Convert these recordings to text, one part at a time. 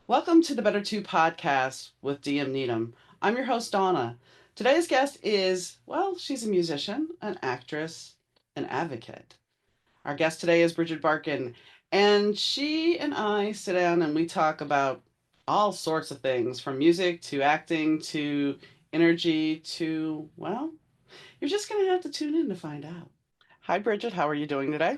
Welcome to the Better Two podcast with DM Needham. I'm your host, Donna. Today's guest is, well, she's a musician, an actress, an advocate. Our guest today is Bridget Barkan, and she and I sit down and we talk about all sorts of things from music to acting to energy to, well, you're just going to have to tune in to find out. Hi, Bridget. How are you doing today?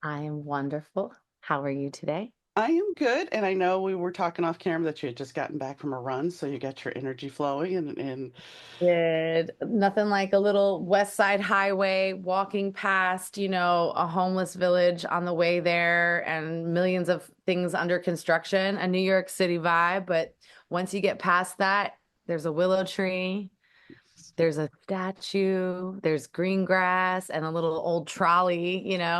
I am wonderful. How are you today? I am good, and I know we were talking off camera that you had just gotten back from a run, so you got your energy flowing, and Good. Nothing like a little West Side highway walking past, a homeless village on the way there and millions of things under construction, a New York City vibe. But once you get past that, there's a willow tree, there's a statue, there's green grass and a little old trolley. and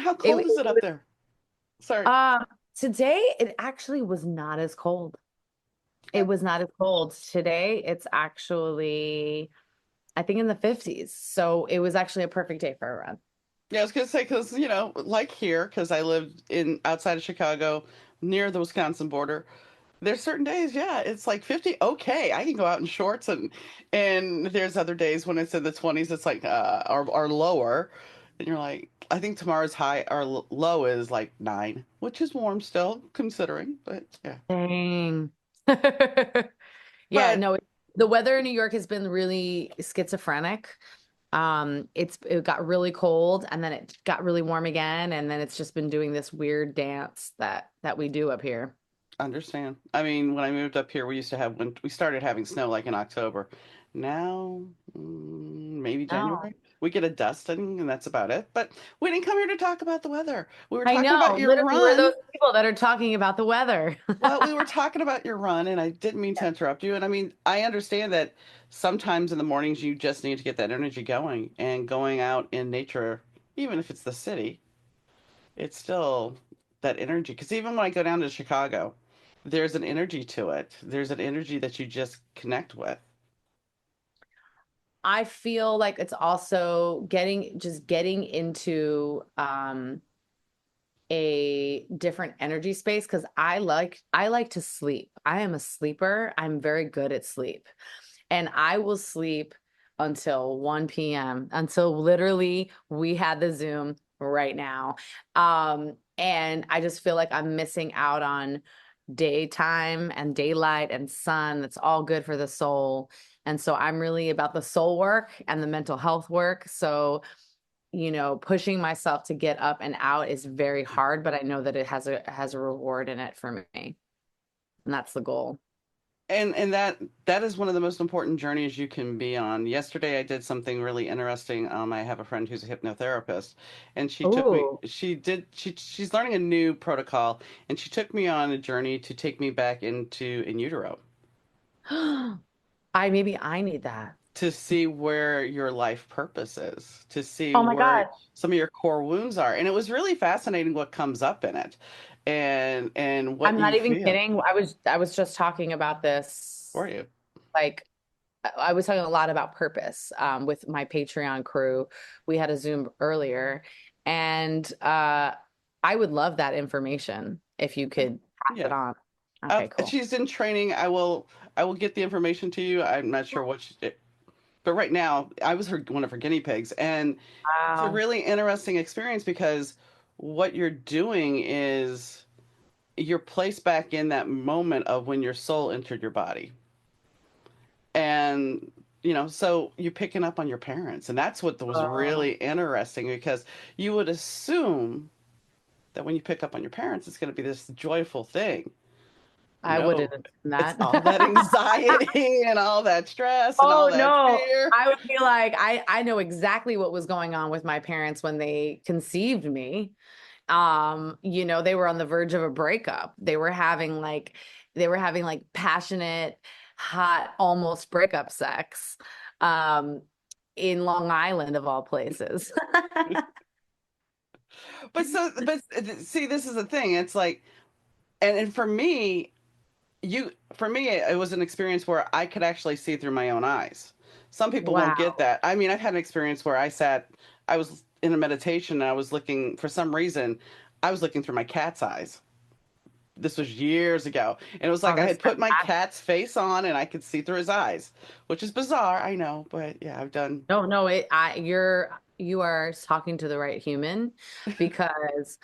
how It, cold is it it up was, there? Sorry. uh, Today it actually was not as cold. It Okay. was not as cold. Today, it's actually, I think, in the 50s. So it was actually a perfect day for a run. Yeah, I was gonna say because like here, because I lived in outside of Chicago, near the Wisconsin border. There's certain days, yeah, it's like 50. Okay, I can go out in shorts, and there's other days when it's in the 20s. It's like or lower, and you're like, I think tomorrow's high or low is like 9, which is warm still considering, but yeah. Dang. Yeah, But no, the weather in New York has been really schizophrenic. It got really cold and then it got really warm again, and then it's just been doing this weird dance that we do up here. understand. I mean, when I moved up here, we used to have when we started having snow like in October. Now, maybe No. January. We get a dusting, and that's about it. But we didn't come here to talk about the weather. We were I talking about know. your Literally, we're run. those people that are talking about the weather. Well, we were talking about your run, and I didn't mean to interrupt you. And I mean, I understand that sometimes in the mornings you just need to get that energy going, and going out in nature, even if it's the city, it's still that energy. Because even when I go down to Chicago, there's an energy to it. There's an energy that you just connect with. I feel like it's also getting into a different energy space because I like to sleep. I am a sleeper. I'm very good at sleep. And I will sleep until 1 p.m. until literally we had the Zoom right now. And I just feel like I'm missing out on daytime and daylight and sun. That's all good for the soul. And so I'm really about the soul work and the mental health work. So, pushing myself to get up and out is very hard, but I know that it has a reward in it for me. And that's the goal. And that is one of the most important journeys you can be on. Yesterday I did something really interesting. I have a friend who's a hypnotherapist, and she took me Oh, she's learning a new protocol, and she took me on a journey to take me back into in utero maybe I need that. to see where your life purpose is, to see Oh my where God. some of your core wounds are. And it was really fascinating what comes up in it and what I'm you not even feel kidding. I was just talking about this. for you. Like I was talking a lot about purpose with my Patreon crew. We had a Zoom earlier, and I would love that information if you Yeah. could pass Yeah. it on. Okay, cool. She's in training. I will get the information to you. I'm not sure what but right now I was one of her guinea pigs, and it's a Wow. really interesting experience because what you're doing is you're placed back in that moment of when your soul entered your body. And so you're picking up on your parents, and that's what was Uh, really interesting because you would assume that when you pick up on your parents, it's going to be this joyful thing. I would No, have done it's that. all that anxiety and all that stress and all Oh that no. fear. I would be like, I know exactly what was going on with my parents when they conceived me. They were on the verge of a breakup. They were having like passionate, hot, almost breakup sex um in Long Island of all places. But see, this is the thing. It's like, and for me, it was an experience where I could actually see through my own eyes. Some people won't get Wow. that. I mean, I've had an experience where I was in a meditation and I was looking, for some reason, I was looking through my cat's eyes. this was years ago, and it was Oh, like I that's had put my fantastic. cat's face on and I could see through his eyes, which is bizarre, I know, but yeah, I've done. No, no, you are talking to the right human because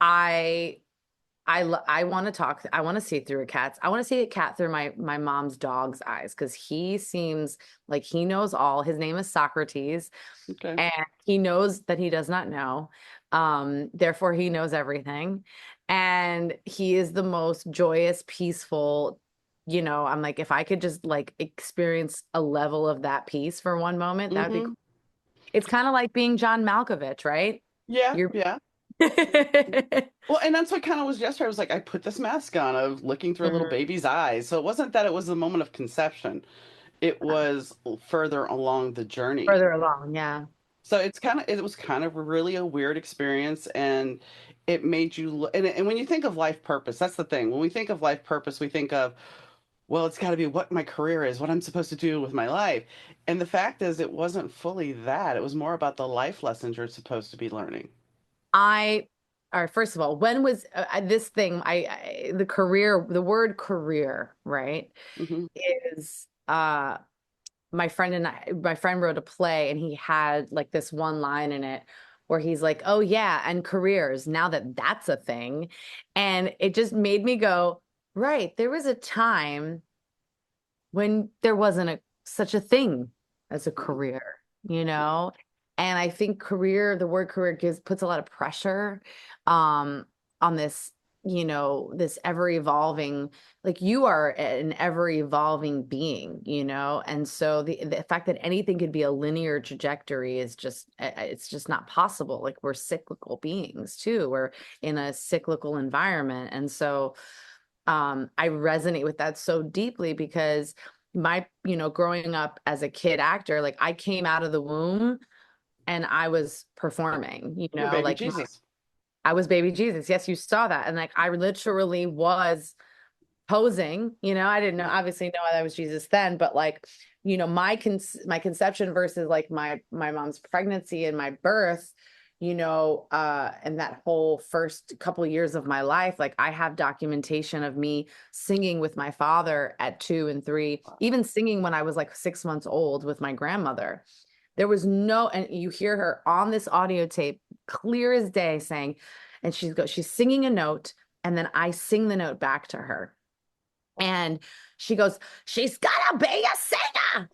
I I want to talk. I want to see through a cat's. I want to see a cat through my mom's dog's eyes because he seems like he knows all. His name is Socrates, Okay. and he knows that he does not know. Therefore, he knows everything, and he is the most joyous, peaceful. I'm like, if I could just like experience a level of that peace for one moment, that would be cool. Mm-hmm. It's kind of like being John Malkovich, right? Yeah, You're yeah. Well, and that's what kind of was yesterday. I was like, I put this mask on of looking through a little Mhm. baby's eyes. So it wasn't that it was the moment of conception. It was further along the journey. Further along, yeah. So it was kind of really a weird experience, and it made you look, and when you think of life purpose, that's the thing. When we think of life purpose, we think of, well, it's got to be what my career is, what I'm supposed to do with my life. And the fact is, it wasn't fully that. It was more about the life lessons you're supposed to be learning. I, all right, first of all, when was this thing, the career, the word career, right, Hmm. is, my friend wrote a play and he had like this one line in it where he's like, oh yeah, and careers, now that that's a thing. And it just made me go, right, there was a time when there wasn't such a thing as a career, you know? And I think career, the word career puts a lot of pressure um on this, this ever evolving, like you are an ever evolving being, and so the fact that anything could be a linear trajectory is just it's just not possible. Like we're cyclical beings too. We're in a cyclical environment. And so I resonate with that so deeply because growing up as a kid actor, like I came out of the womb and I was performing, You were baby like Jesus. I was baby Jesus. Yes, you saw that. And like I literally was posing, I didn't know, obviously know I was Jesus then, but like, my conception versus like my mom's pregnancy and my birth, and that whole first couple years of my life, like I have documentation of me singing with my father at 2 and 3, even singing when I was like 6 months old with my grandmother. There was no, and you hear her on this audio tape, clear as day, saying, and she's singing a note, and then I sing the note back to her. And she goes, she's gonna be a singer.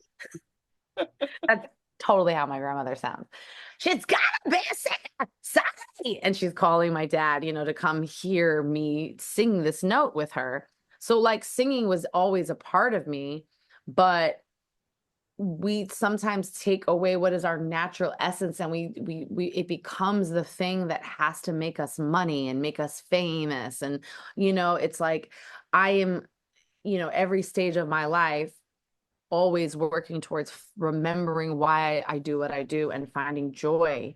That's totally how my grandmother sounds. She's gonna be a singer. Sorry. And she's calling my dad, to come hear me sing this note with her. So like singing was always a part of me, but we sometimes take away what is our natural essence, and we it becomes the thing that has to make us money and make us famous. And it's like I am, every stage of my life always working towards remembering why I do what I do and finding joy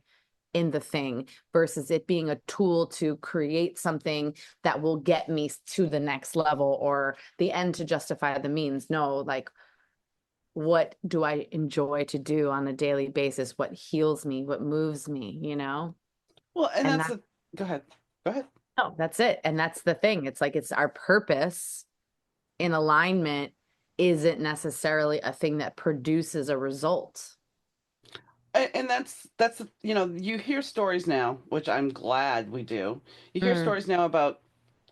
in the thing versus it being a tool to create something that will get me to the next level or the end to justify the means. No, like what do I enjoy to do on a daily basis? What heals me? What moves me, Well, and And that's that, the, go ahead. Go ahead. no, that's it. And that's the thing. It's like it's our purpose in alignment isn't necessarily a thing that produces a result. And that's you hear stories now, which I'm glad we do. You hear Mm, stories now about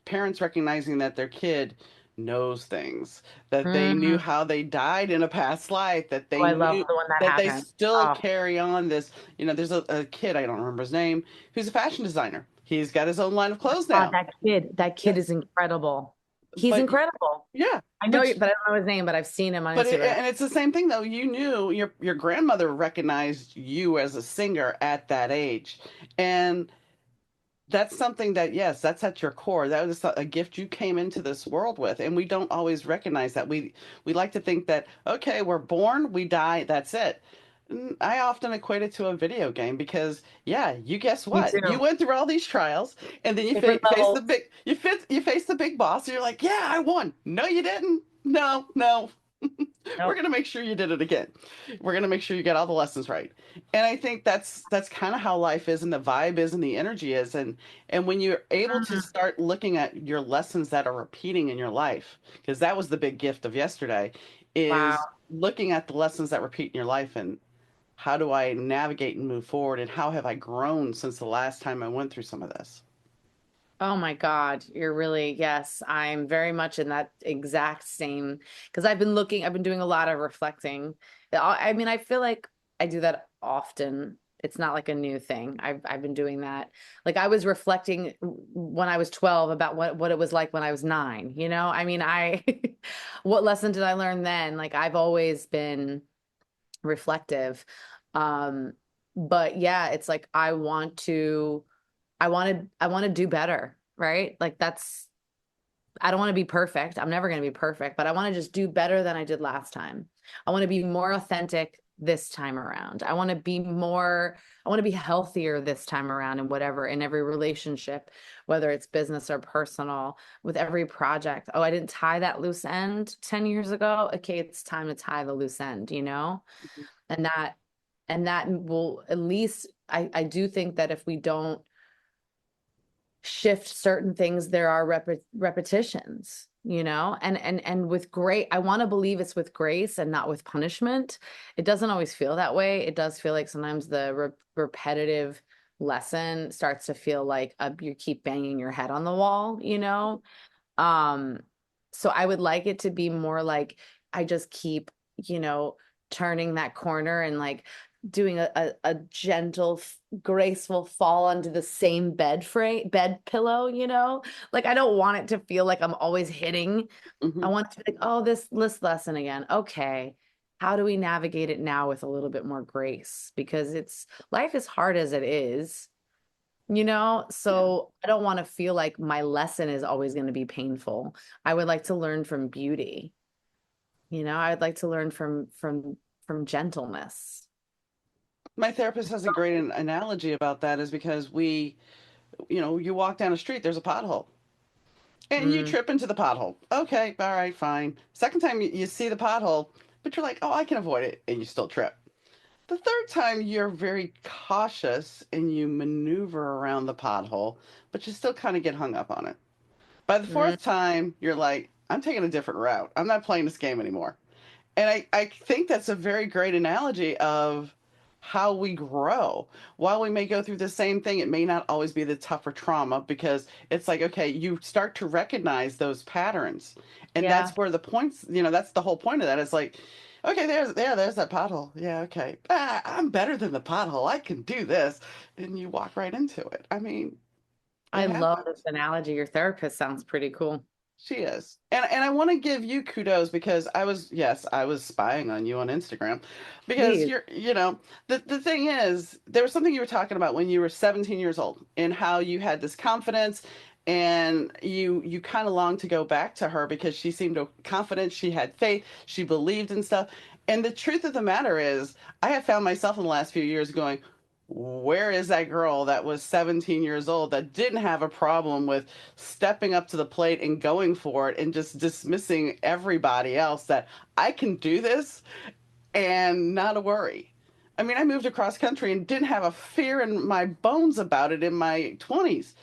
parents recognizing that their kid knows things, that they knew mm. how they died in a past life, that Oh, they I love knew the one that that they happened. still Oh, carry on this. There's a kid, I don't remember his name, who's a fashion designer. He's got his own line of clothes God, now. that Yeah, kid is incredible. He's but incredible. yeah, I know, but I don't know his name, but I've seen him on Instagram. and it's the same thing though. You knew your grandmother recognized you as a singer at that age, and that's something that, yes, that's at your core. That was a gift you came into this world with, and we don't always recognize that. We like to think that, okay, we're born, we die, that's it. I often equate it to a video game because, yeah, you guess Me what? You too. went through all these trials, and then you Different face the levels. big you face the big boss, and you're like, yeah, I won. No, you didn't. No, no. Nope. We're going to make sure you did it again. We're going to make sure you get all the lessons right. And I think that's kind of how life is, and the vibe is, and the energy is. And when you're able to Mm. start looking at your lessons that are repeating in your life, because that was the big gift of yesterday, Wow. is looking at the lessons that repeat in your life, and how do I navigate and move forward, and how have I grown since the last time I went through some of this? Oh my God, you're really, yes, I'm very much in that exact same, because I've been doing a lot of reflecting. I mean, I feel like I do that often. It's not like a new thing. I've been doing that. Like I was reflecting when I was 12 about what it was like when I was 9, you know? I mean, what lesson did I learn then? Like I've always been reflective. Um, but yeah, it's like I want to do better, right? Like I don't want to be perfect. I'm never going to be perfect, but I want to just do better than I did last time. I want to be more authentic this time around. I want to be healthier this time around in whatever, in every relationship, whether it's business or personal, with every project. Oh, I didn't tie that loose end 10 years ago. Okay, it's time to tie the loose end, you know? And that will at least, I do think that if we don't shift certain things, there are repetitions, you know, and with great, I want to believe it's with grace and not with punishment. It doesn't always feel that way. It does feel like sometimes the repetitive lesson starts to feel like you keep banging your head on the wall, you know. um so I would like it to be more like I just keep, you know, turning that corner and like doing a gentle, graceful fall onto the same bed pillow, you know? Like I don't want it to feel like I'm always hitting. I Hmm. want it to be like, oh, this lesson again. Okay. How do we navigate it now with a little bit more grace? Because it's life is hard as it is, you know? Yeah. So I don't want to feel like my lesson is always going to be painful. I would like to learn from beauty. You know, I'd like to learn from gentleness. My therapist has a great analogy about that, is because you walk down a street, there's a pothole. And you Mm, trip into the pothole. Okay, all right, fine. Second time you see the pothole, but you're like, oh, I can avoid it, and you still trip. The third time, you're very cautious and you maneuver around the pothole, but you still kind of get hung up on it. By the mm, fourth time, you're like, I'm taking a different route. I'm not playing this game anymore. And I think that's a very great analogy of how we grow. While we may go through the same thing, it may not always be the tougher trauma, because it's like, okay, you start to recognize those patterns. And yeah. that's where the points, that's the whole point of that. It's like, okay, there's that pothole. Yeah, okay. I'm better than the pothole. I can do this. And you walk right into it. I mean, I it love this happens. analogy. Your therapist sounds pretty cool. She is. And I want to give you kudos, because I was spying on you on Instagram, because Please. the thing is, there was something you were talking about when you were 17 years old, and how you had this confidence, and you kind of longed to go back to her because she seemed confident, she had faith, she believed in stuff. And the truth of the matter is, I have found myself in the last few years going, where is that girl that was 17 years old that didn't have a problem with stepping up to the plate and going for it, and just dismissing everybody else, that I can do this and not a worry. I mean, I moved across country and didn't have a fear in my bones about it in my 20s.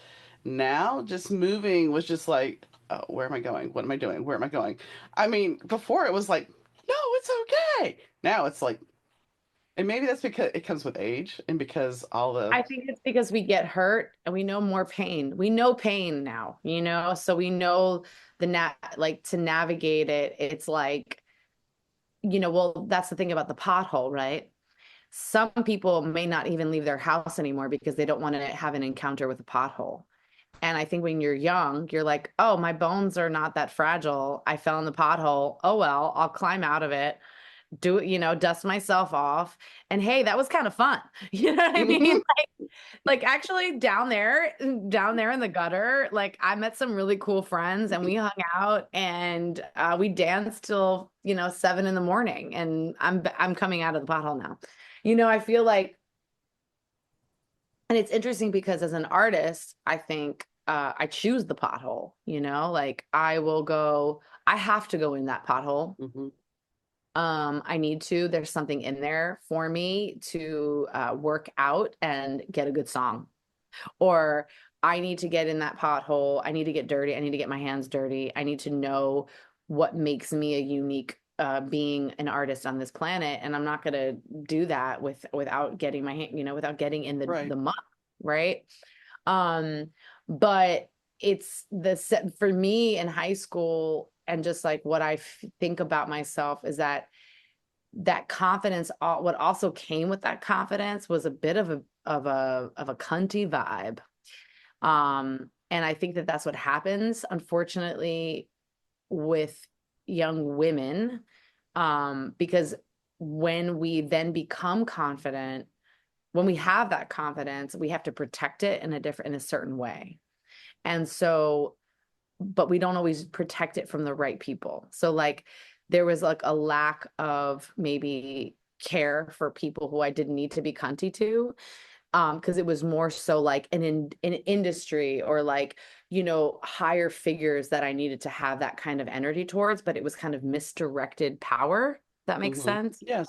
Now, just moving was just like, oh, where am I going? What am I doing? Where am I going? I mean, before it was like, no, it's okay. Now it's like, and maybe that's because it comes with age, and because all the, I think it's because we get hurt and we know more pain. We know pain now, you know, so we know like to navigate it. It's like, you know, well, that's the thing about the pothole, right? Some people may not even leave their house anymore because they don't want to have an encounter with a pothole. And I think when you're young, you're like, oh, my bones are not that fragile. I fell in the pothole. Oh, well, I'll climb out of it, do it, you know, dust myself off. And hey, that was kind of fun. You know what I mean? mhm, Like actually down there in the gutter, like I met some really cool friends and we hung out and we danced till, you know, 7 in the morning. And I'm coming out of the pothole now. You know, I feel like, and it's interesting because as an artist, I think I choose the pothole, you know, like I have to go in that pothole. mhm. I need to. There's something in there for me to work out and get a good song. Or I need to get in that pothole. I need to get dirty. I need to get my hands dirty. I need to know what makes me a unique being an artist on this planet. And I'm not going to do that without getting my hand, without getting in Right. the muck, right? Um, but it's the set for me in high school, and just like what I think about myself is that confidence, what also came with that confidence was a bit of a cunty vibe. And I think that that's what happens, unfortunately, with young women, because when we then become confident, when we have that confidence, we have to protect it in a certain way. And so, but we don't always protect it from the right people. So like there was like a lack of maybe care for people who I didn't need to be cunty to, because it was more so like an industry, or like, higher figures that I needed to have that kind of energy towards, but it was kind of misdirected power. That makes Hmm. sense. Yes.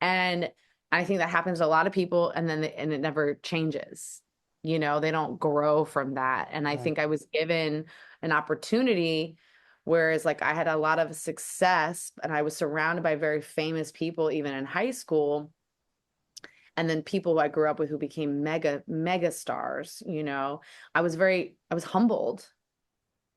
And I think that happens to a lot of people, and then and it never changes. They don't grow from that. And I Right. think I was given an opportunity, whereas like I had a lot of success and I was surrounded by very famous people even in high school, and then people who I grew up with who became mega stars. I was humbled.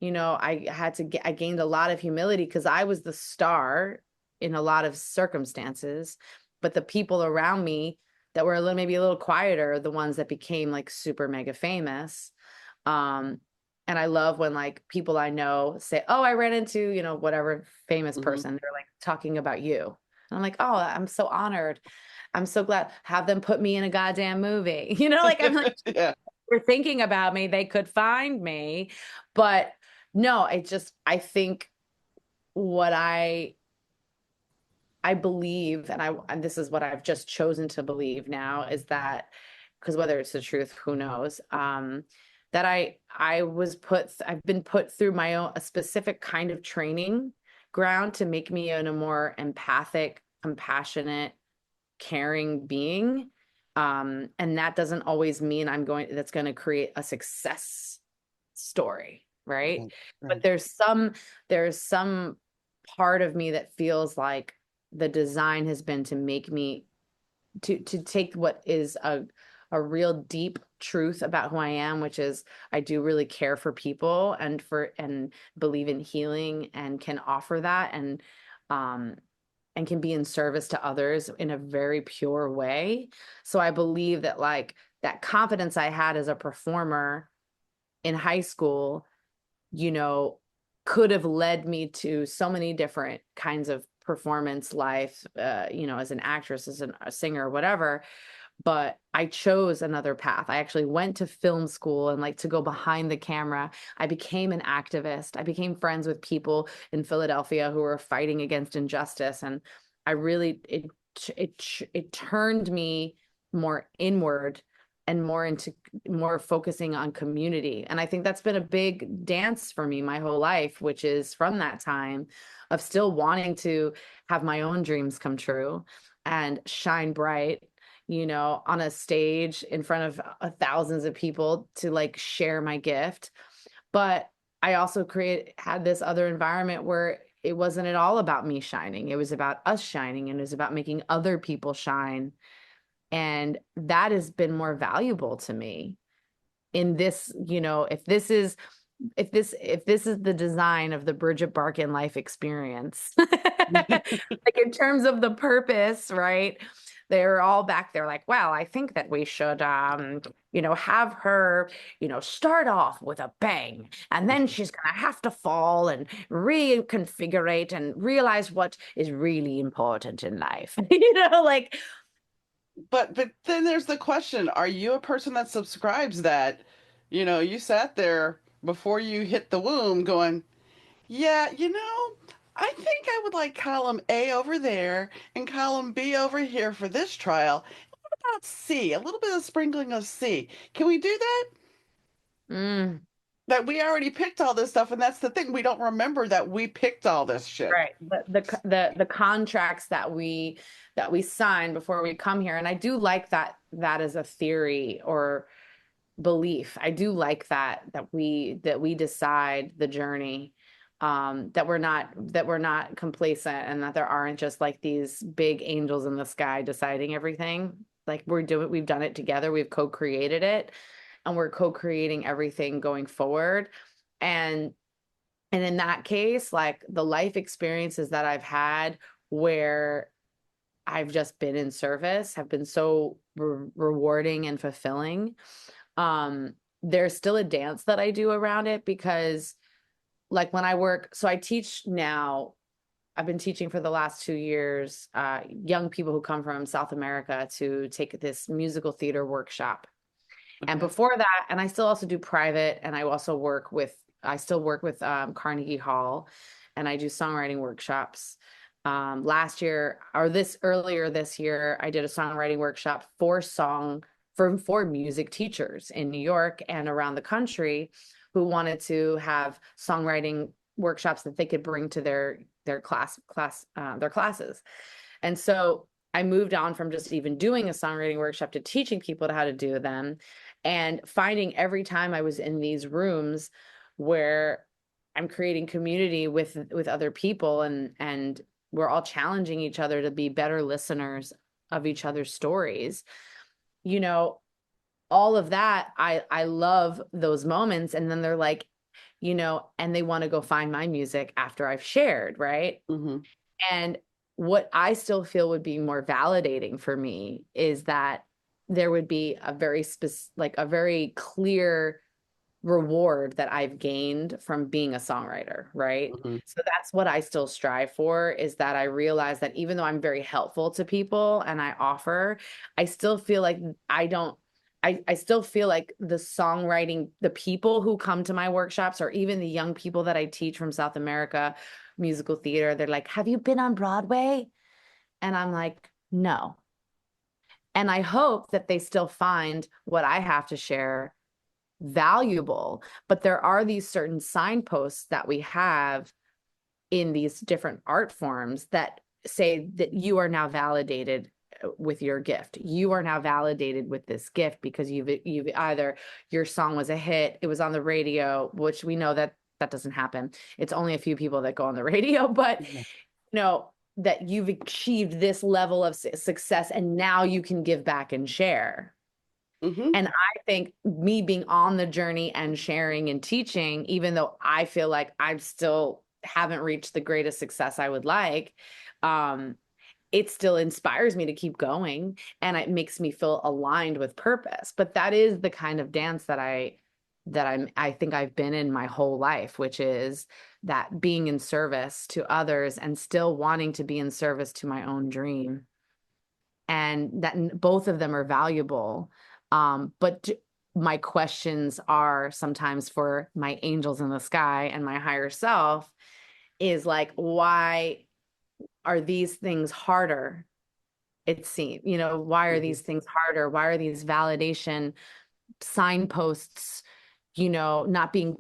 I gained a lot of humility because I was the star in a lot of circumstances, but the people around me that were maybe a little quieter are the ones that became like super mega famous. Um, and I love when like people I know say, "Oh, I ran into, whatever famous Hmm. person." They're like talking about you. And I'm like, "Oh, I'm so honored. I'm so glad. Have them put me in a goddamn movie." Like I'm like, Yeah. they're thinking about me. They could find me. But no, I think what I believe, and this is what I've just chosen to believe now, is that, because whether it's the truth, who knows, that I've been put through my own a specific kind of training ground to make me in a more empathic, compassionate, caring being. And that doesn't always mean that's going to create a success story, right? Right. But Right. there's some part of me that feels like the design has been to make me to take what is a real deep truth about who I am, which is I do really care for people, and believe in healing, and can offer that, um and can be in service to others in a very pure way. So I believe that like that confidence I had as a performer in high school, you know, could have led me to so many different kinds of performance life, as an actress, a singer, whatever. But I chose another path. I actually went to film school and like to go behind the camera. I became an activist. I became friends with people in Philadelphia who were fighting against injustice. And I really, it turned me more inward and more focusing on community. And I think that's been a big dance for me my whole life, which is from that time of still wanting to have my own dreams come true and shine bright, on a stage in front of thousands of people to like share my gift. But I also had this other environment where it wasn't at all about me shining. It was about us shining, and it was about making other people shine. And that has been more valuable to me in this, if this is the design of the Bridget Barkan life experience, like in terms of the purpose, right? They're all back there like, well, I think that we should, have her, start off with a bang, and then she's gonna have to fall and reconfigure and realize what is really important in life. Like, But then there's the question, are you a person that subscribes that, you sat there before you hit the womb going, yeah, I think I would like column A over there and column B over here for this trial. What about C? A little bit of sprinkling of C. Can we do that? mm. that we already picked all this stuff, and that's the thing. We don't remember that we picked all this shit. Right. The contracts that we sign before we come here. And I do like that as a theory or belief. I do like that we decide the journey, that we're not complacent and that there aren't just like these big angels in the sky deciding everything. Like we've done it together, we've co-created it, and we're co-creating everything going forward. And and in that case, like the life experiences that I've had where I've just been in service have been so rewarding and fulfilling. There's still a dance that I do around it because like when I work, so I teach now, I've been teaching for the last 2 years, young people who come from South America to take this musical theater workshop. And Okay. before that, and I still also do private, and I still work with Carnegie Hall, and I do songwriting workshops. Last year, or this earlier this year, I did a songwriting workshop for music teachers in New York and around the country who wanted to have songwriting workshops that they could bring to their classes. And so I moved on from just even doing a songwriting workshop to teaching people how to do them, and finding every time I was in these rooms where I'm creating community with other people, and we're all challenging each other to be better listeners of each other's stories. You know, all of that, I love those moments. And then they're like, and they want to go find my music after I've shared, right? Hmm. And what I still feel would be more validating for me is that there would be a very like a very clear reward that I've gained from being a songwriter, right? Hmm. So that's what I still strive for, is that I realize that even though I'm very helpful to people and I offer, I still feel like I don't I still feel like the songwriting, the people who come to my workshops, or even the young people that I teach from South America, musical theater, they're like, "Have you been on Broadway?" And I'm like, "No." And I hope that they still find what I have to share valuable. But there are these certain signposts that we have in these different art forms that say that you are now validated with your gift. You are now validated with this gift because you've either your song was a hit, it was on the radio, which we know that that doesn't happen. It's only a few people that go on the radio, but Yeah. that you've achieved this level of success and now you can give back and share. Hmm. And I think me being on the journey and sharing and teaching, even though I feel like I still haven't reached the greatest success I would like, um, it still inspires me to keep going, and it makes me feel aligned with purpose. But that is the kind of dance I think I've been in my whole life, which is that being in service to others and still wanting to be in service to my own dream, and that both of them are valuable. But my questions are sometimes for my angels in the sky and my higher self is like, why are these things harder? It seems, why are Hmm. these things harder? Why are these validation signposts, not being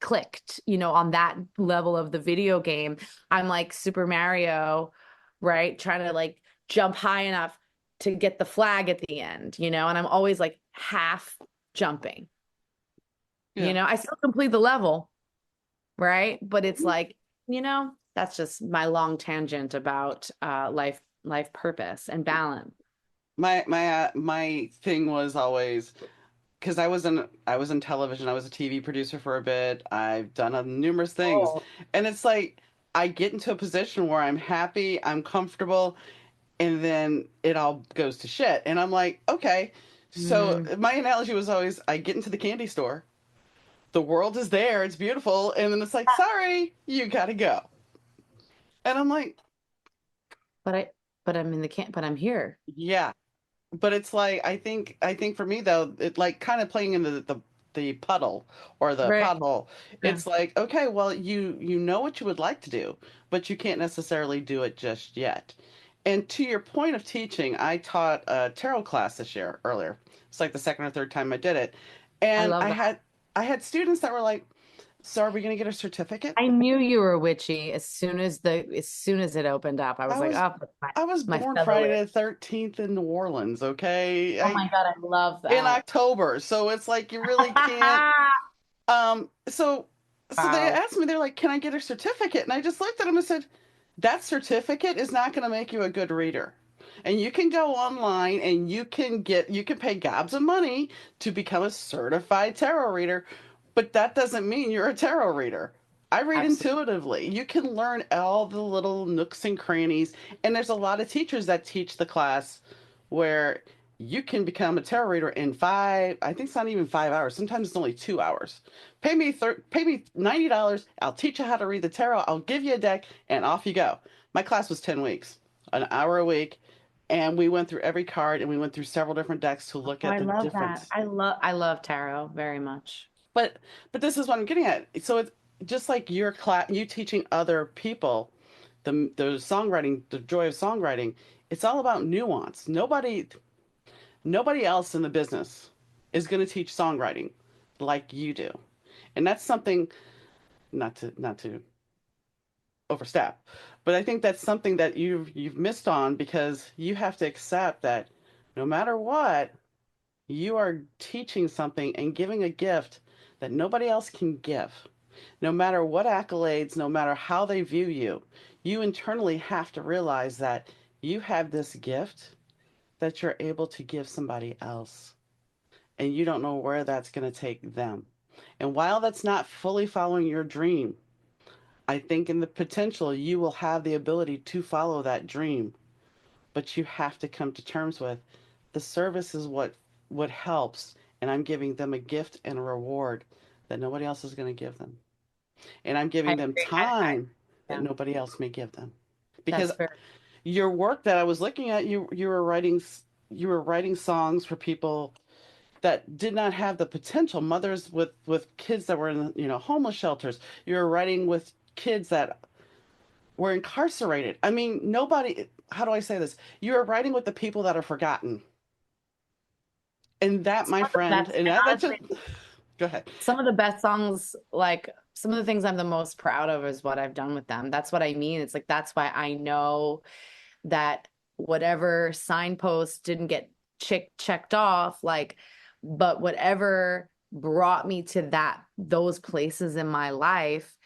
clicked, on that level of the video game? I'm like Super Mario, right? Trying to like jump high enough to get the flag at the end, and I'm always like half jumping, Yeah. I still complete the level, right? But it's like, that's just my long tangent about life purpose and balance. My thing was always, because I was in television. I was a TV producer for a bit. I've done numerous things, Oh. and it's like I get into a position where I'm happy, I'm comfortable, and then it all goes to shit. And I'm like, okay. So Mm. my analogy was always, I get into the candy store, the world is there, it's beautiful, and then it's like, sorry, you gotta go. And I'm like, But I, but I'm in the camp, but I'm here. yeah. But it's like, I think for me though, it like kind of playing into the puddle or the Right. pothole. Yeah. It's like, okay, well, you know what you would like to do, but you can't necessarily do it just yet. And to your point of teaching, I taught a tarot class this year earlier. It's like the second or third time I did it. I And love I that. had I had students that were like, "So are we going to get a certificate?" I knew you were witchy as soon as it opened up. I was I like, was oh, I was my born fellow Friday witch. the 13th in New Orleans, okay? Oh my God, I love In that. October. So it's like you really can't so they Wow. asked me, they're like, "Can I get a certificate?" And I just looked at them and said, "That certificate is not going to make you a good reader. And you can go online and you can pay gobs of money to become a certified tarot reader, but that doesn't mean you're a tarot reader." I read Absolutely. intuitively. You can learn all the little nooks and crannies, and there's a lot of teachers that teach the class where you can become a tarot reader in I think it's not even 5 hours. Sometimes it's only 2 hours. Pay me $90. I'll teach you how to read the tarot. I'll give you a deck, and off you go. My class was 10 weeks, an hour a week, and we went through every card and we went through several different decks to look Oh, at I the love that. difference. I love tarot very much. But this is what I'm getting at. So it's just like your class, you teaching other people the songwriting, the joy of songwriting. It's all about nuance. Nobody else in the business is going to teach songwriting like you do. And that's something, not to overstep, but I think that's something that you've missed on, because you have to accept that no matter what, you are teaching something and giving a gift that nobody else can give. No matter what accolades, no matter how they view you, you internally have to realize that you have this gift that you're able to give somebody else, and you don't know where that's going to take them. And while that's not fully following your dream, I think in the potential you will have the ability to follow that dream, but you have to come to terms with the service is what helps, and I'm giving them a gift and a reward that nobody else is going to give them. And I'm I giving them agree. time that Yeah, nobody else may give them. Because that's fair. your work that I was looking at, you were writing songs for people that did not have the potential, mothers with kids that were in, homeless shelters. You were writing with kids that were incarcerated. I mean, nobody, how do I say this? You are writing with the people that are forgotten. And that, Some my of the friend, best, and and that just, honestly, go ahead. some of the best songs, like some of the things I'm the most proud of is what I've done with them. That's what I mean. It's like that's why I know that whatever signpost didn't get checked off, like, but whatever brought me to those places in my life,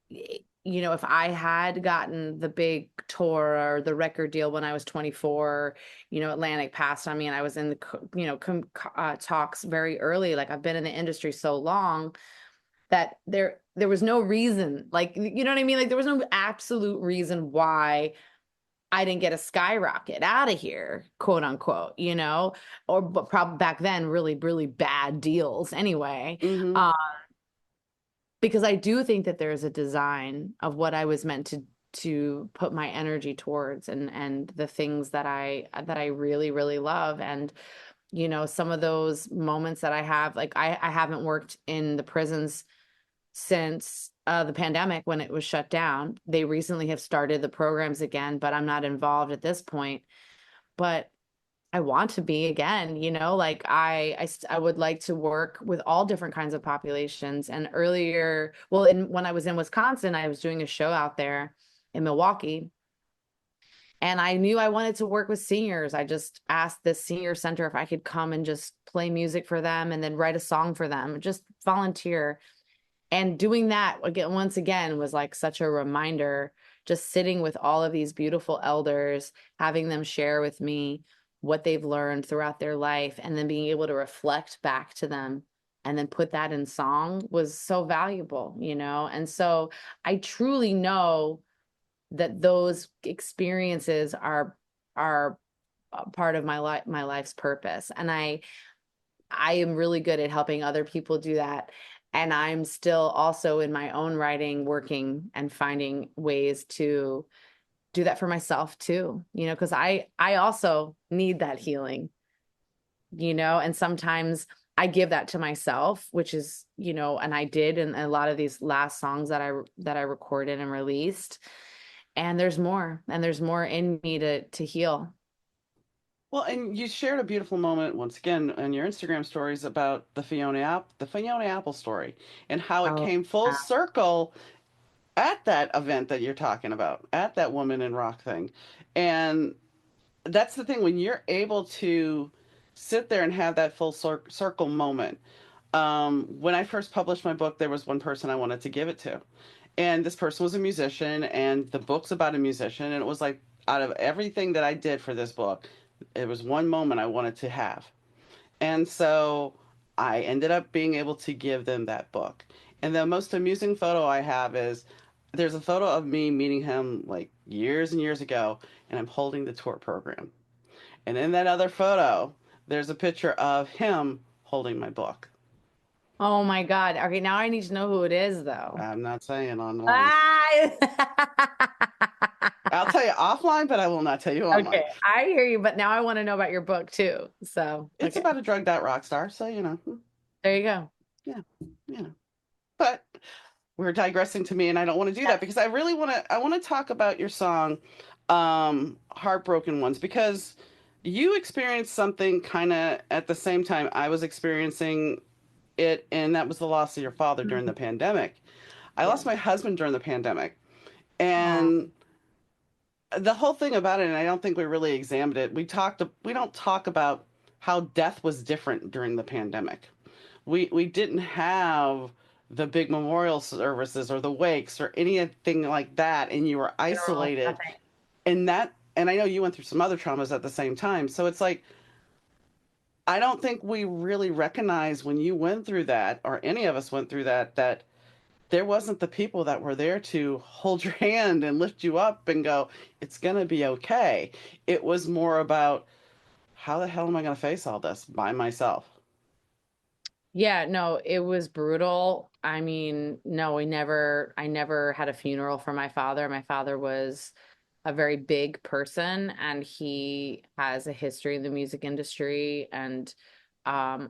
if I had gotten the big tour or the record deal when I was 24, Atlantic passed on me and I was in the, talks very early. Like I've been in the industry so long that there was no reason, like, you know what I mean? Like there was no absolute reason why I didn't get a skyrocket out of here, quote unquote, but probably back then really, really bad deals anyway. Mm-hmm. Um, because I do think that there's a design of what I was meant to put my energy towards and the things that I really, really love. And, some of those moments that I have, like I haven't worked in the prisons since the pandemic when it was shut down. They recently have started the programs again, but I'm not involved at this point. But I want to be again, like I would like to work with all different kinds of populations. And earlier, well, when I was in Wisconsin, I was doing a show out there in Milwaukee. And I knew I wanted to work with seniors. I just asked the senior center if I could come and just play music for them and then write a song for them, just volunteer. And doing that again, once again, was like such a reminder, just sitting with all of these beautiful elders, having them share with me what they've learned throughout their life, and then being able to reflect back to them and then put that in song was so valuable. And so I truly know that those experiences are a part of my life's purpose. And I am really good at helping other people do that. And I'm still also in my own writing, working and finding ways to do that for myself too, because I also need that healing, and sometimes I give that to myself, which is, and I did in a lot of these last songs that I recorded and released. And there's more in me to heal. Well, and you shared a beautiful moment once again in your Instagram stories about the Fiona Apple story, and how it Oh, came full yeah. circle at that event that you're talking about, at that Woman in Rock thing. And that's the thing, when you're able to sit there and have that full circle moment. When I first published my book, there was one person I wanted to give it to. And this person was a musician, and the book's about a musician. And it was like, out of everything that I did for this book, it was one moment I wanted to have. And so I ended up being able to give them that book. And the most amusing photo I have is there's a photo of me meeting him like years and years ago, and I'm holding the tour program. And in that other photo, there's a picture of him holding my book. Oh my God. Okay, now I need to know who it is though. I'm not saying online. Ah! I'll tell you offline, but I will not tell you Okay, online. I hear you, but now I want to know about your book too. So, It's okay, about a drugged out rock star, so there you go. yeah, yeah. But we're digressing to me, and I don't want to do that because I really want to. I want to talk about your song, "Heartbroken Ones," because you experienced something kind of at the same time I was experiencing it, and that was the loss of your father during the Mhm. pandemic. I lost Yeah. my husband during the pandemic, Oh, and the whole thing about it, and I don't think we really examined it. We don't talk about how death was different during the pandemic. We didn't have the big memorial services or the wakes or anything like that, and you were funeral, isolated. nothing. And I know you went through some other traumas at the same time. So it's like I don't think we really recognize when you went through that, or any of us went through that, that there wasn't the people that were there to hold your hand and lift you up and go, it's going to be okay. It was more about, how the hell am I going to face all this by myself? Yeah, no, it was brutal. I mean, no, I never had a funeral for my father. My father was a very big person and he has a history in the music industry and um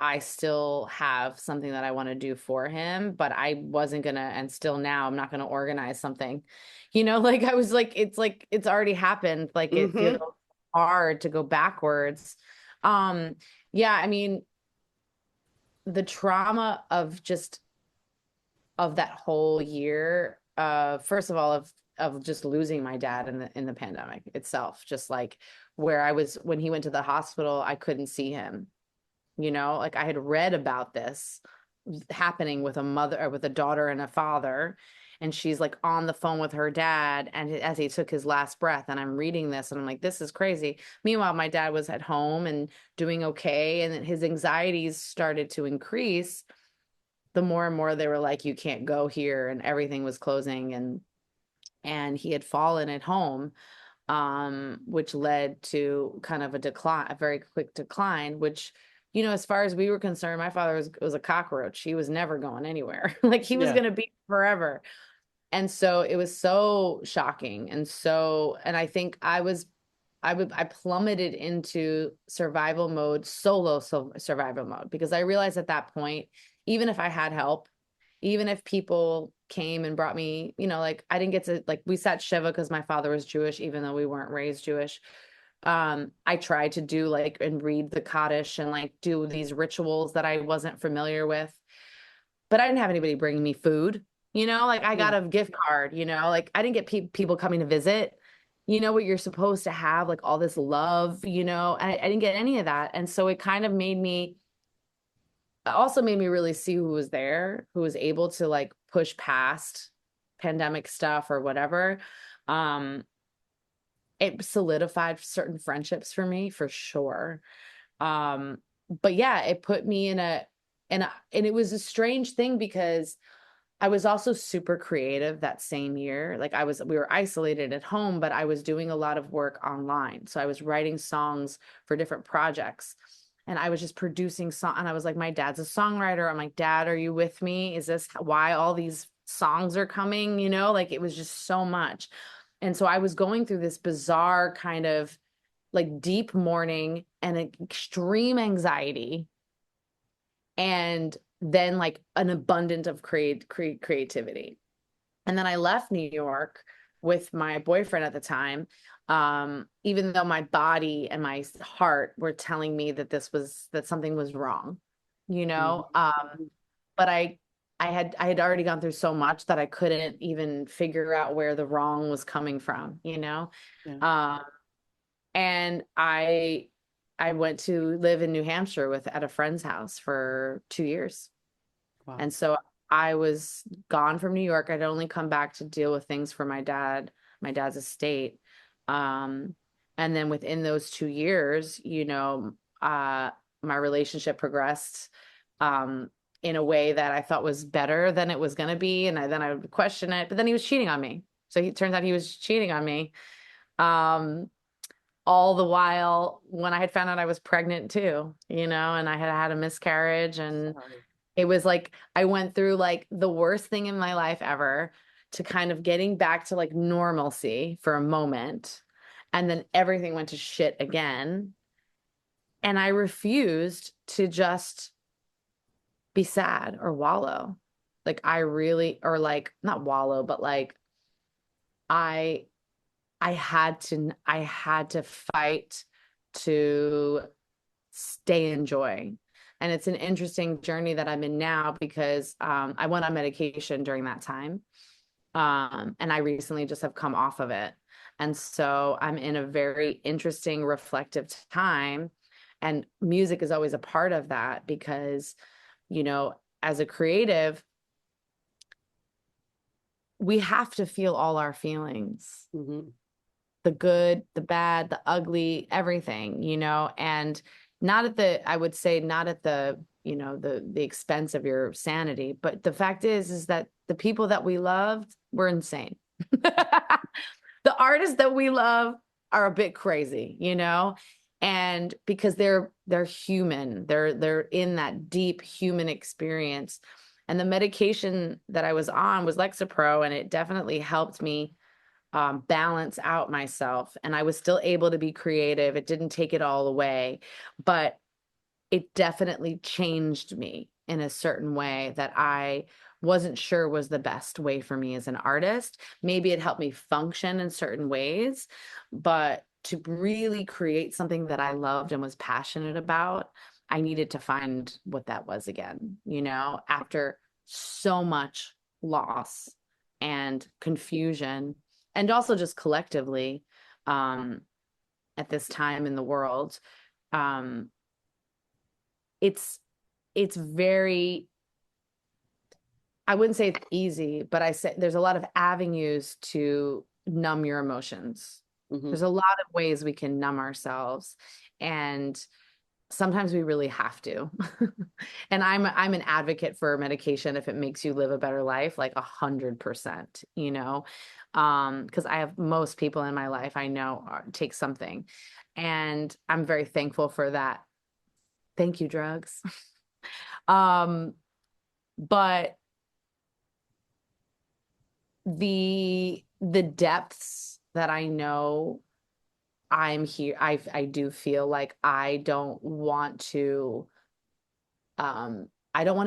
I still have something that I want to do for him, but I wasn't gonna, and still now I'm not gonna organize something. Like I was like it's already happened. Like it feels Mm-hmm. hard to go backwards. Um, yeah, I mean, the trauma of just of that whole year, first of all, of just losing my dad in the pandemic itself, just like where I was when he went to the hospital, I couldn't see him. Like I had read about this happening with a mother or with a daughter and a father, and she's like on the phone with her dad and as he took his last breath, and I'm reading this and I'm like, this is crazy. Meanwhile, my dad was at home and doing okay, and then his anxieties started to increase the more and more they were like, you can't go here, and everything was closing, and he had fallen at home, which led to kind of a decline, a very quick decline, which, as far as we were concerned, my father was a cockroach. He was never going anywhere. Like he was Yeah. going to be forever. And so it was so shocking. And I think I plummeted into survival mode, solo survival mode, because I realized at that point, even if I had help, even if people came and brought me, like I didn't get to, like, we sat Shiva because my father was Jewish, even though we weren't raised Jewish. I tried to do like and read the Kaddish and like do these rituals that I wasn't familiar with, but I didn't have anybody bringing me food. Like I Yeah. got a gift card, like I didn't get people coming to visit. What you're supposed to have, like all this love, I didn't get any of that. And so it kind of also made me really see who was there, who was able to like push past pandemic stuff or whatever. Um, it solidified certain friendships for me for sure. But yeah, it put me and it was a strange thing because I was also super creative that same year. Like we were isolated at home, but I was doing a lot of work online. So I was writing songs for different projects and I was just producing song. And I was like, my dad's a songwriter. I'm like, Dad, are you with me? Is this why all these songs are coming? Like it was just so much. And so I was going through this bizarre kind of like deep mourning and extreme anxiety, and then like an abundance of creativity. And then I left New York with my boyfriend at the time, even though my body and my heart were telling me that that something was wrong, you know. Mhm. But I had already gone through so much that I couldn't even figure out where the wrong was coming from, you know. Yeah. Um, and I went to live in New Hampshire with at a friend's house for 2 years. Wow. And so I was gone from New York. I'd only come back to deal with things for my dad's estate. Um, and then within those 2 years, my relationship progressed in a way that I thought was better than it was going to be. And then I would question it, but then he was cheating on me. So he turns out he was cheating on me. Um, all the while when I had found out I was pregnant too, and I had had a miscarriage, and Sorry. it was like I went through like the worst thing in my life ever to kind of getting back to like normalcy for a moment. And then everything went to shit again. And I refused to just be sad or wallow. Like I really, or like not wallow, but like I I had to fight to stay in joy. And it's an interesting journey that I'm in now because I went on medication during that time. And I recently just have come off of it. And so I'm in a very interesting, reflective time. And music is always a part of that because, as a creative, we have to feel all our feelings, Hmm. the good, the bad, the ugly, everything, and not at the, I would say not at the, the expense of your sanity. But the fact is that the people that we loved were insane. The artists that we love are a bit crazy, and because they're human, they're in that deep human experience. And the medication that I was on was Lexapro, and it definitely helped me balance out myself. And I was still able to be creative. It didn't take it all away, but it definitely changed me in a certain way that I wasn't sure was the best way for me as an artist. Maybe it helped me function in certain ways, but to really create something that I loved and was passionate about, I needed to find what that was again, after so much loss and confusion, and also just collectively um, at this time in the world. Um, it's very, I wouldn't say it's easy, but I say there's a lot of avenues to numb your emotions. Hmm. There's a lot of ways we can numb ourselves, and sometimes we really have to. And I'm an advocate for medication if it makes you live a better life, like 100%, because I have most people in my life I know take something, and I'm very thankful for that. Thank you, drugs. um, but the depths that I know I'm here, I do feel like I don't want to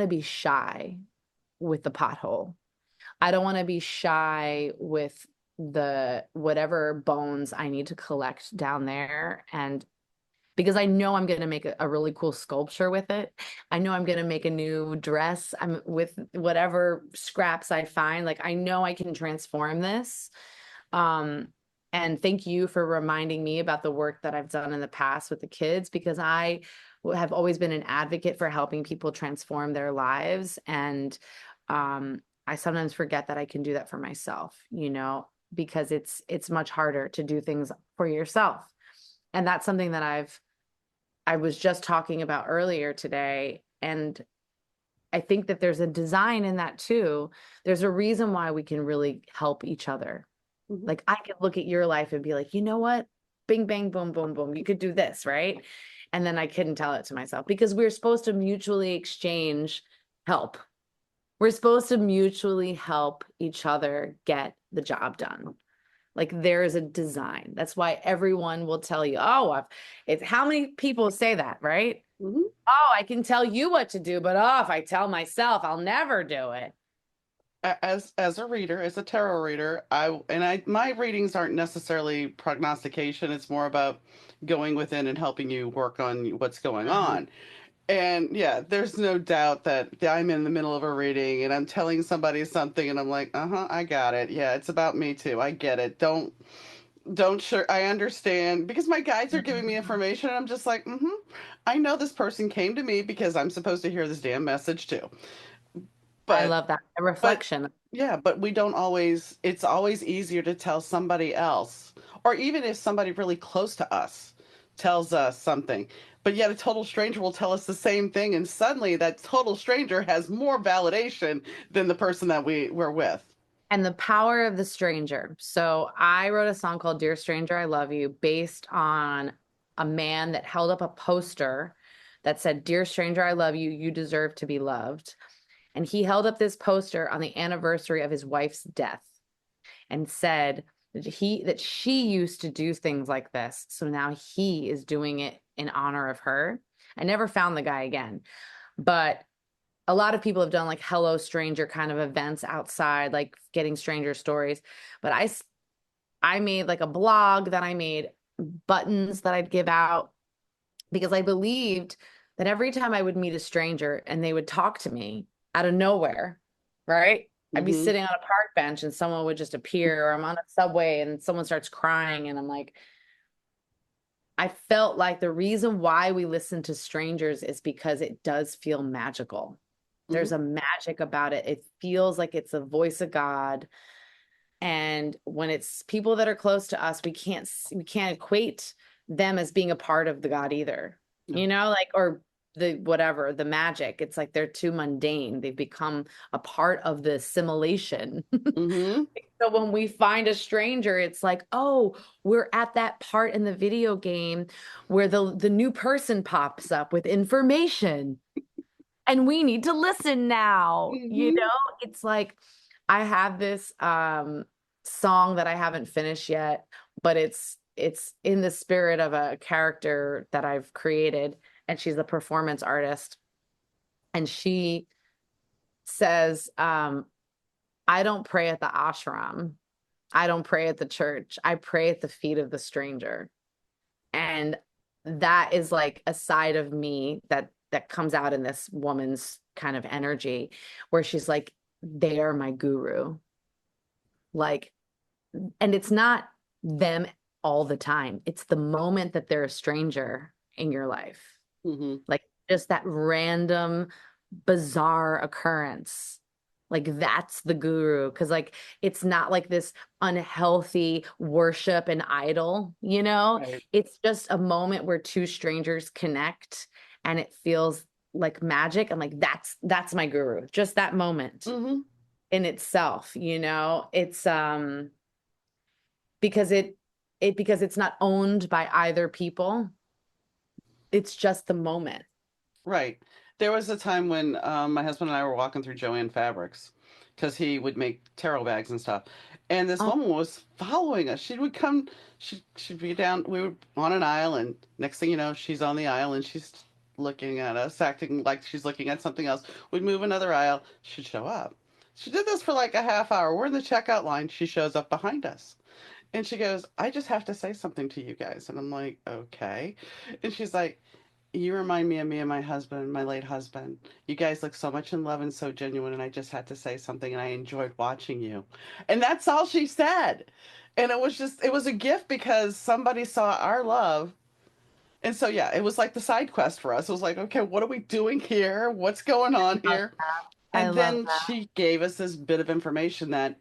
be shy with the pothole. I don't want to be shy with the whatever bones I need to collect down there, and because I know I'm going to make a really cool sculpture with it. I know I'm going to make a new dress. I'm with whatever scraps I find. Like I know I can transform this. Um, and thank you for reminding me about the work that I've done in the past with the kids, because I have always been an advocate for helping people transform their lives. And I sometimes forget that I can do that for myself, because it's much harder to do things for yourself. And that's something that I was just talking about earlier today. And I think that there's a design in that too. There's a reason why we can really help each other. Hmm. Like I could look at your life and be like, you know what? Bing, bang, boom, boom, boom. You could do this, right? And then I couldn't tell it to myself because we're supposed to mutually exchange help. We're supposed to mutually help each other get the job done. Like there is a design. That's why everyone will tell you, oh, it's how many people say that, right? Hmm. Oh, I can tell you what to do, but oh, if I tell myself, I'll never do it. as a reader, as a tarot reader, I my readings aren't necessarily prognostication. It's more about going within and helping you work on what's going Mhm. on. And yeah, there's no doubt that I'm in the middle of a reading and I'm telling somebody something and I'm like, uh-huh, I got it. Yeah, it's about me too. I get it. Don't sure I understand because my guides are giving me Mhm. information and I'm just like, mm-hmm. I know this person came to me because I'm supposed to hear this damn message too. I But love that. A but reflection. yeah, but we don't always, it's always easier to tell somebody else, or even if somebody really close to us tells us something, but yet a total stranger will tell us the same thing, and suddenly that total stranger has more validation than the person that we were with. And the power of the stranger. So I wrote a song called Dear Stranger, I Love You, based on a man that held up a poster that said, Dear Stranger, I love you. You deserve to be loved. And he held up this poster on the anniversary of his wife's death and said that she used to do things like this. So now he is doing it in honor of her. I never found the guy again, but a lot of people have done like hello stranger kind of events outside, like getting stranger stories. But I made like a blog that I made buttons that I'd give out because I believed that every time I would meet a stranger and they would talk to me out of nowhere, right? I'd be Mm-hmm. sitting on a park bench and someone would just appear, or I'm on a subway and someone starts crying, and I'm like, I felt like the reason why we listen to strangers is because it does feel magical. Mm-hmm. There's a magic about it. It feels like it's a voice of God. And when it's people that are close to us, we can't equate them as being a part of the God either. No. You know, like or the whatever, the magic. It's like they're too mundane. They've become a part of the assimilation. Mm-hmm. So when we find a stranger, it's like, oh, we're at that part in the video game where the new person pops up with information and we need to listen now. You Mm-hmm. know, it's like I have this song that I haven't finished yet, but it's in the spirit of a character that I've created, and she's a performance artist, and she says, I don't pray at the ashram. I don't pray at the church. I pray at the feet of the stranger. And that is like a side of me that comes out in this woman's kind of energy where she's like, they are my guru. Like, and it's not them all the time. It's the moment that they're a stranger in your life. Mm-hmm. Like just that random bizarre occurrence. Like that's the guru. Cause like it's not like this unhealthy worship and idol, you know? Right. It's just a moment where two strangers connect and it feels like magic. I'm like, that's my guru. Just that moment Mm-hmm. in itself, you know? It's because because it's not owned by either people. It's just the moment. Right. There was a time when my husband and I were walking through Joann Fabrics because he would make tarot bags and stuff. And this Oh, woman was following us. She would come, she'd be down, we were on an aisle, and next thing you know, she's on the aisle and she's looking at us, acting like she's looking at something else. We'd move another aisle, she'd show up. She did this for like a half hour. We're in the checkout line. She shows up behind us. And she goes, I just have to say something to you guys. And I'm like, okay. And she's like, you remind me and my husband, my late husband. You guys look so much in love and so genuine, and I just had to say something, and I enjoyed watching you. And that's all she said. And it was just, it was a gift because somebody saw our love. And so, yeah, it was like the side quest for us. It was like, okay, what are we doing here? What's going on I love here? that. I And love then that. she gave us this bit of information that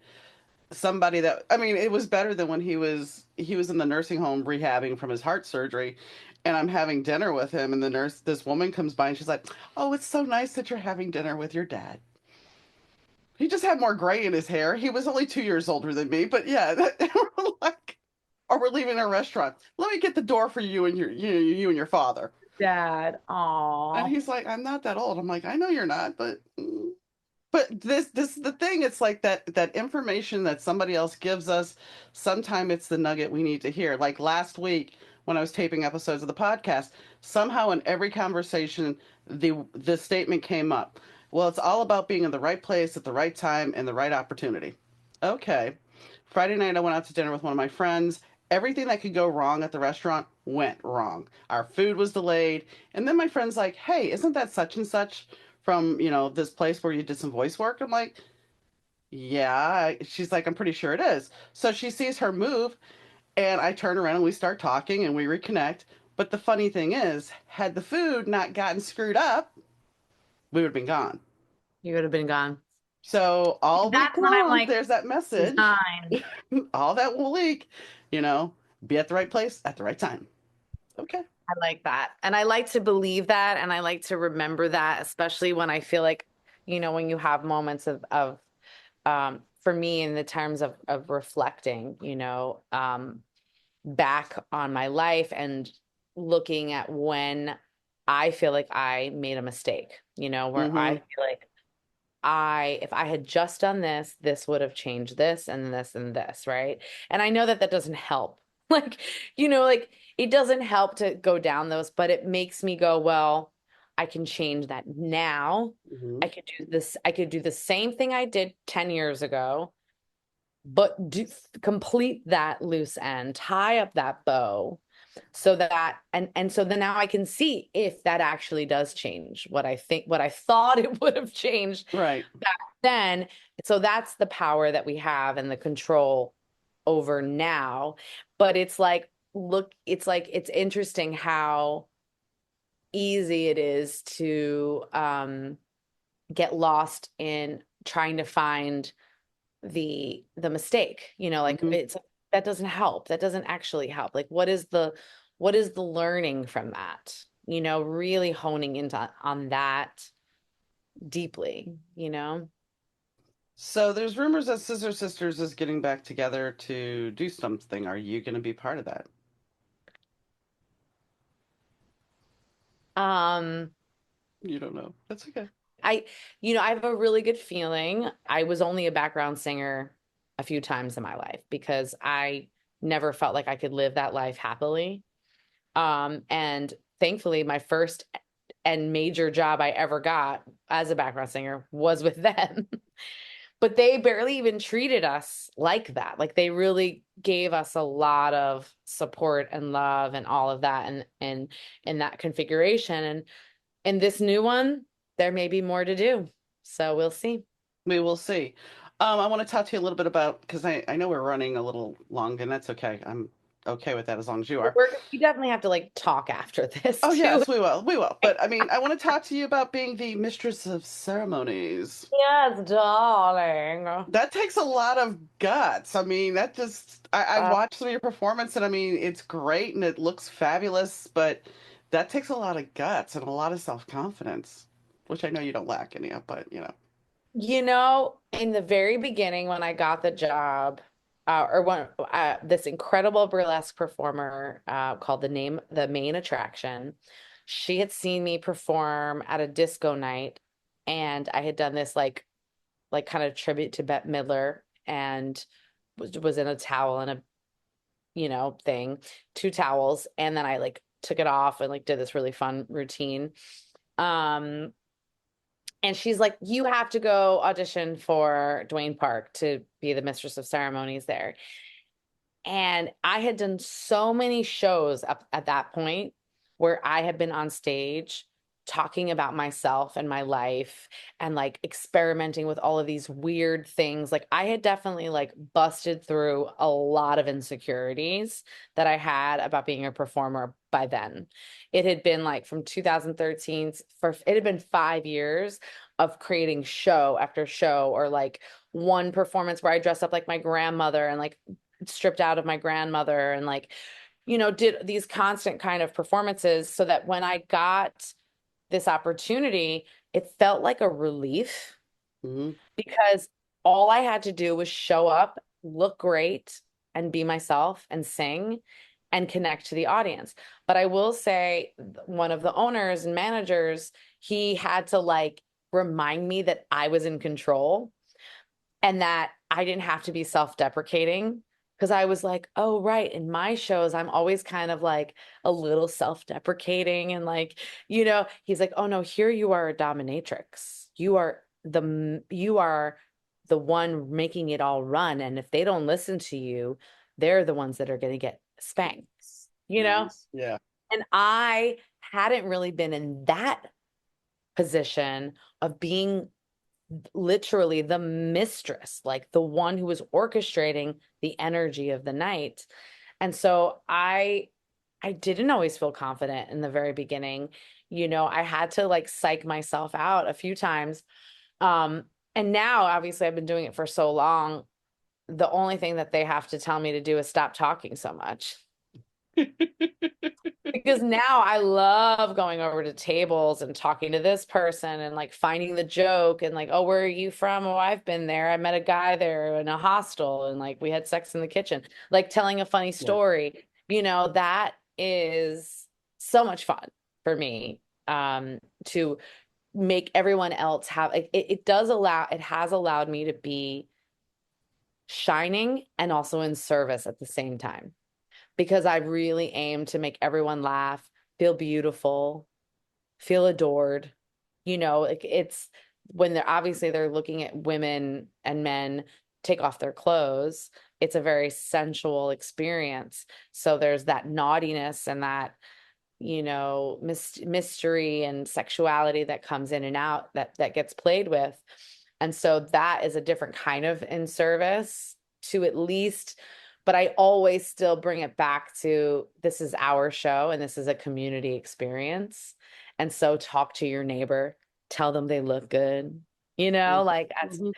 somebody that, I mean, it was better than when he was in the nursing home rehabbing from his heart surgery, and I'm having dinner with him, and the nurse, this woman comes by and she's like, oh, it's so nice that you're having dinner with your dad. He just had more gray in his hair. He was only 2 years older than me, but yeah, we're like, or we're leaving a restaurant, let me get the door for you and you and your father. Dad. And Oh, he's like, I'm not that old. I'm like, I know you're not, but this is the thing. It's like that information that somebody else gives us. Sometimes it's the nugget we need to hear. Like last week when I was taping episodes of the podcast, somehow in every conversation the statement came up. Well, it's all about being in the right place at the right time and the right opportunity. Okay. Friday night, I went out to dinner with one of my friends. Everything that could go wrong at the restaurant went wrong. Our food was delayed. And then my friend's like, hey, isn't that such and such from, this place where you did some voice work? I'm like, yeah. She's like, I'm pretty sure it is. So she sees her move, and I turn around and we start talking and we reconnect. But the funny thing is, had the food not gotten screwed up, we would have been gone. You would have been gone. So all week That's when I'm long, like, there's that message. design. All that will leak, you know, be at the right place at the right time. Okay. I like that. And I like to believe that. And I like to remember that, especially when I feel like, when you have moments of for me in the terms of reflecting, back on my life and looking at when I feel like I made a mistake, where I Mm-hmm. feel like if I had just done this, this would have changed this and this and this, right? And I know that that doesn't help. Like, like it doesn't help to go down those, but it makes me go, well, I can change that now. Mm-hmm. I could do this. I could do the same thing I did 10 years ago, but complete that loose end, tie up that bow so that and so then now I can see if that actually does change what I thought it would have changed Right. back then. So that's the power that we have and the control over now. But it's like, look, it's interesting how easy it is to get lost in trying to find the mistake, like Mm-hmm. it's that doesn't help. That doesn't actually help. Like what is the learning from that? Really honing into on that deeply. So there's rumors that Scissor Sisters is getting back together to do something. Are you going to be part of that? Um, You don't know. That's okay. I, I have a really good feeling. I was only a background singer a few times in my life because I never felt like I could live that life happily. And thankfully, my first and major job I ever got as a background singer was with them. But they barely even treated us like that. Like they really gave us a lot of support and love and all of that and in that configuration. And in this new one, there may be more to do. So we'll see. We will see. I want to talk to you a little bit about because I know we're running a little long, and that's okay. I'm okay with that as long as you are. We definitely have to like talk after this Oh too. yes, we will. We will. But I mean, I want to talk to you about being the mistress of ceremonies. Yes, darling. That takes a lot of guts. I mean, that just I've Uh, watched some of your performance and I mean it's great and it looks fabulous, but that takes a lot of guts and a lot of self-confidence, which I know you don't lack any of, but in the very beginning when I got the job, or when this incredible burlesque performer called the Main Attraction, she had seen me perform at a disco night, and I had done this like kind of tribute to Bette Midler, and was in a towel and a thing, two towels, and then I like took it off and like did this really fun routine. Um, and she's like, you have to go audition for Dwayne Park to be the mistress of ceremonies there. And I had done so many shows up at that point where I had been on stage talking about myself and my life and like experimenting with all of these weird things. Like I had definitely like busted through a lot of insecurities that I had about being a performer by then. It had been like from 2013 it had been 5 years of creating show after show, or like one performance where I dressed up like my grandmother and like stripped out of my grandmother and like did these constant kind of performances, so that when I got this opportunity it felt like a relief hmm because all I had to do was show up, look great, and be myself and sing and connect to the audience. But I will say one of the owners and managers, he had to like remind me that I was in control and that I didn't have to be self-deprecating, because I was like, oh, right. In my shows, I'm always kind of like a little self-deprecating and like, he's like, oh no, here you are a dominatrix. you are the one making it all run. And if they don't listen to you, they're the ones that are going to get spanked, you know? Nice. Yeah. And I hadn't really been in that position of being literally the mistress, like the one who was orchestrating the energy of the night. And so I didn't always feel confident in the very beginning. I had to like psych myself out a few times. Um, and now obviously I've been doing it for so long. The only thing that they have to tell me to do is stop talking so much. Because now I love going over to tables and talking to this person and like finding the joke and like, oh, where are you from? Oh, I've been there. I met a guy there in a hostel and like we had sex in the kitchen, like telling a funny Yeah. story. That is so much fun for me, to make everyone else have it has allowed me to be shining and also in service at the same time, because I really aim to make everyone laugh, feel beautiful, feel adored. Like it's when they're looking at women and men take off their clothes, it's a very sensual experience. So there's that naughtiness and that, mystery and sexuality that comes in and out that gets played with. And so that is a different kind of in service to at least, but I always still bring it back to this is our show and this is a community experience. And so talk to your neighbor, tell them they look good, like Mhm.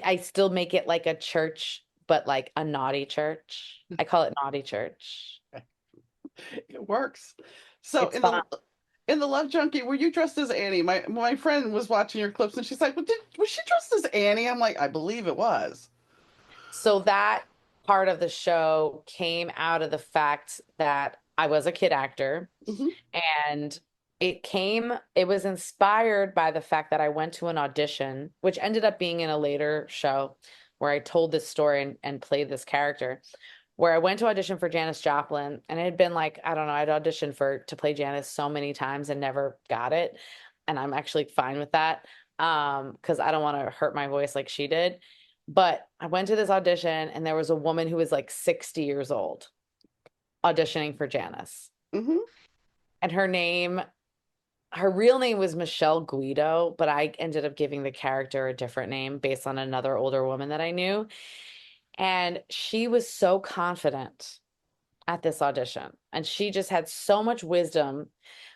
I still make it like a church, but like a naughty church. I call it naughty church. It works. So It's fun. in the Love Junkie, were you dressed as Annie? My friend was watching your clips and she's like, was she dressed as Annie?" I'm like, "I believe it was." So that part of the show came out of the fact that I was a kid actor, Hmm. and it was inspired by the fact that I went to an audition, which ended up being in a later show where I told this story and played this character, where I went to audition for Janis Joplin, and it had been like, I don't know, I'd auditioned to play Janis so many times and never got it. And I'm actually fine with that. Because I don't want to hurt my voice like she did. But I went to this audition and there was a woman who was like 60 years old auditioning for Janis. Hmm. And her real name was Michelle Guido, but I ended up giving the character a different name based on another older woman that I knew. And she was so confident at this audition. And she just had so much wisdom,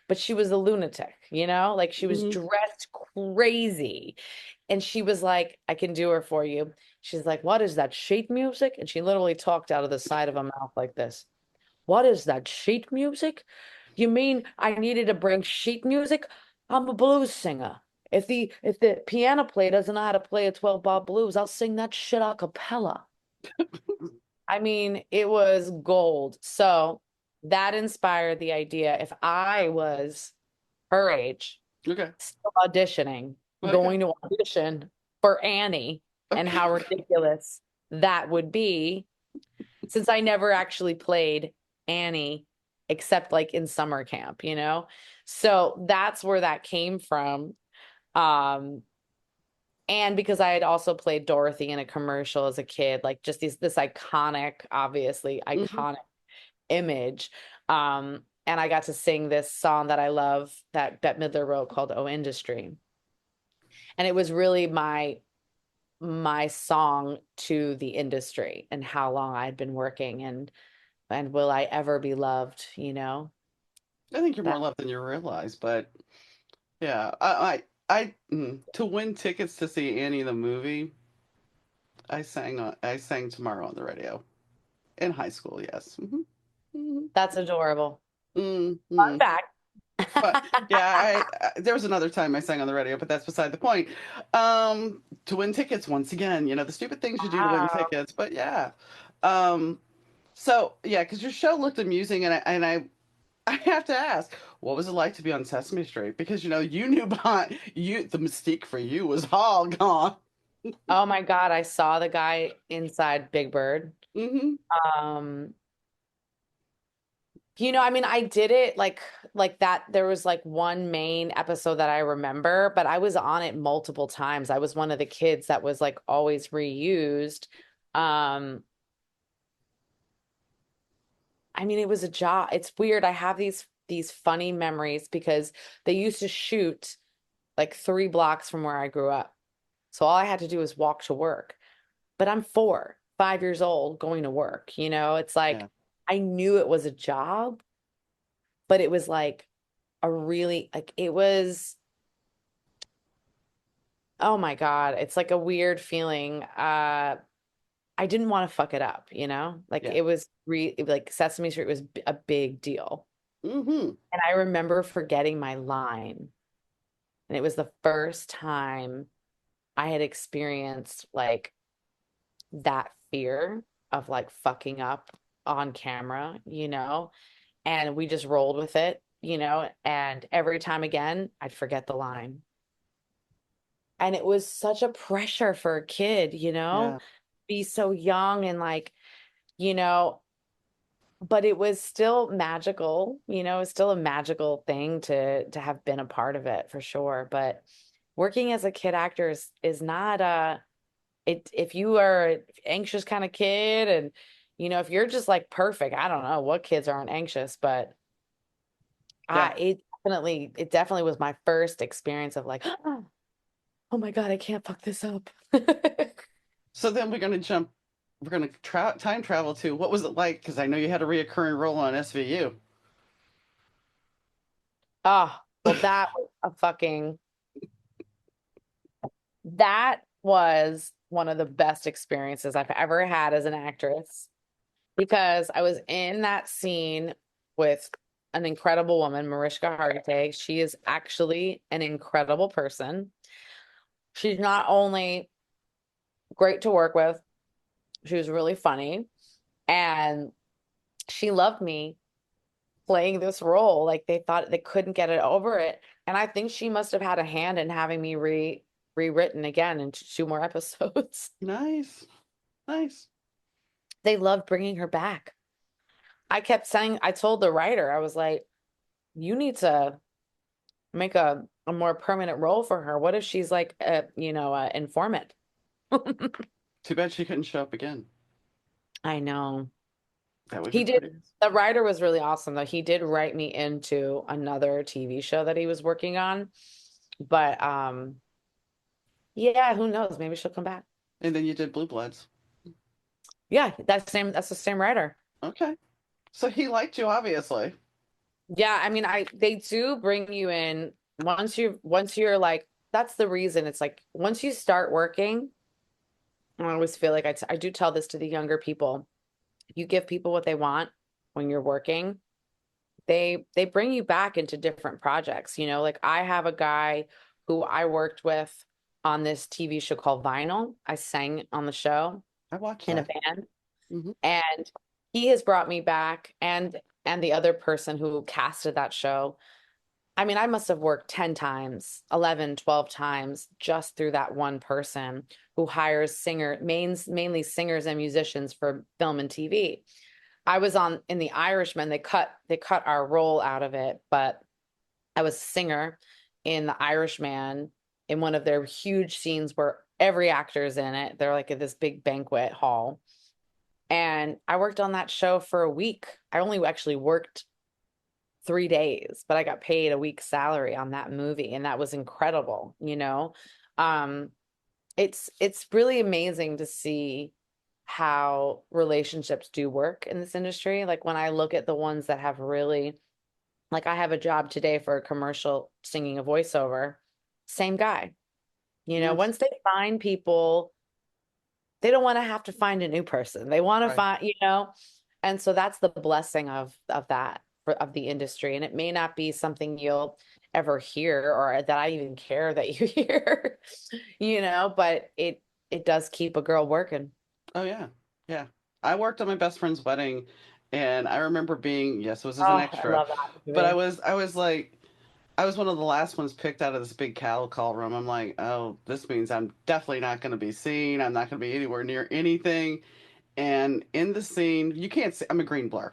but she was a lunatic, like she was Hmm. dressed crazy. And she was like, I can do her for you. She's like, what is that sheet music? And she literally talked out of the side of her mouth like this. What is that sheet music? You mean I needed to bring sheet music? I'm a blues singer. If the piano player doesn't know how to play a 12-bar blues, I'll sing that shit a cappella. I mean, it was gold. So that inspired the idea. If I was her age, Okay. still auditioning, Okay. going to audition for Annie, and Okay. how ridiculous that would be, since I never actually played Annie except like in summer camp, So that's where that came from. Um, and because I had also played Dorothy in a commercial as a kid, like just this iconic, obviously Hmm. iconic image. And I got to sing this song that I love that Bette Midler wrote called "Oh Industry." And it was really my song to the industry and how long I'd been working, and will I ever be loved, I think you're more that loved than you realize, but yeah, to win tickets to see Annie the movie, I sang tomorrow on the radio in high school. Yes. Hmm. Hmm. that's adorable. Fun Hmm. fact. But yeah, there was another time I sang on the radio, but that's beside the point. To win tickets once again, the stupid things you do to win Wow. tickets, but yeah. Um, so yeah, because your show looked amusing, I have to ask, what was it like to be on Sesame Street? Because you knew behind you the mystique for you was all gone. Oh my God, I saw the guy inside Big Bird. Hmm. Um, I mean, I did it like that. There was like one main episode that I remember, but I was on it multiple times. I was one of the kids that was like always reused. Um, I mean, it was a job. It's weird. I have these funny memories because they used to shoot like 3 blocks from where I grew up. So all I had to do was walk to work. But I'm 5 years old going to work, It's like Yeah. I knew it was a job, but it was like a really like it was oh my God, it's like a weird feeling. I didn't want to fuck it up, Like Yeah. it was like Sesame Street was a big deal. Mm-hmm. And I remember forgetting my line. And it was the first time I had experienced like that fear of like fucking up on camera, And we just rolled with it, And every time again, I'd forget the line. And it was such a pressure for a kid, Yeah. be so young and like, you know, but it was still magical, it's still a magical thing to have been a part of it for sure. But working as a kid actor is not it if you are an anxious kind of kid and if you're just like perfect, I don't know what kids aren't anxious, but Yeah. it definitely was my first experience of like, oh my God, I can't fuck this up. So then we're gonna time travel to what was it like? Because I know you had a reoccurring role on SVU. Oh, well, that was one of the best experiences I've ever had as an actress because I was in that scene with an incredible woman, Mariska Hargitay. She is actually an incredible person. She's not only great to work with, she was really funny, and she loved me playing this role. Like they thought they couldn't get it over it. And I think she must have had a hand in having me rewritten again into 2 more episodes. Nice. Nice. They loved bringing her back. I kept saying, I told the writer, I was like, you need to make a more permanent role for her. What if she's like a informant? Too bad she couldn't show up again. I know. That would be He did. pretty. The writer was really awesome, though. He did write me into another TV show that he was working on. But yeah, who knows? Maybe she'll come back. And then you did Blue Bloods. Yeah, that's the same writer. Okay. So he liked you, obviously. Yeah, I mean, they do bring you in once you're like that's the reason. It's like once you start working, I always feel like I do tell this to the younger people. You give people what they want when you're working, they bring you back into different projects. Like I have a guy who I worked with on this TV show called Vinyl. I sang on the show I watched in a that. band, Hmm. and he has brought me back and the other person who casted that show. I mean, I must have worked 10 times, 11, 12 times just through that one person who hires mainly singers and musicians for film and TV. I was on in The Irishman. They cut our role out of it, but I was a singer in The Irishman in one of their huge scenes where every actor's in it. They're like at this big banquet hall. And I worked on that show for a week. I only actually worked 3 days, but I got paid a week's salary on that movie, and that was incredible. Um, it's really amazing to see how relationships do work in this industry. Like when I look at the ones that have really, like I have a job today for a commercial singing a voiceover, same guy. Nice. Once they find people, they don't want to have to find a new person. They want to Right. find. And so that's the blessing of that of the industry. And it may not be something you'll ever hear or that I even care that you hear, but it does keep a girl working. Oh yeah. Yeah. I worked on my best friend's wedding, and I remember being, yes, it was as an Oh, I extra, love that but movie. I was like, I was one of the last ones picked out of this big cattle call room. I'm like, oh, this means I'm definitely not going to be seen. I'm not going to be anywhere near anything. And in the scene, you can't see, I'm a green blur.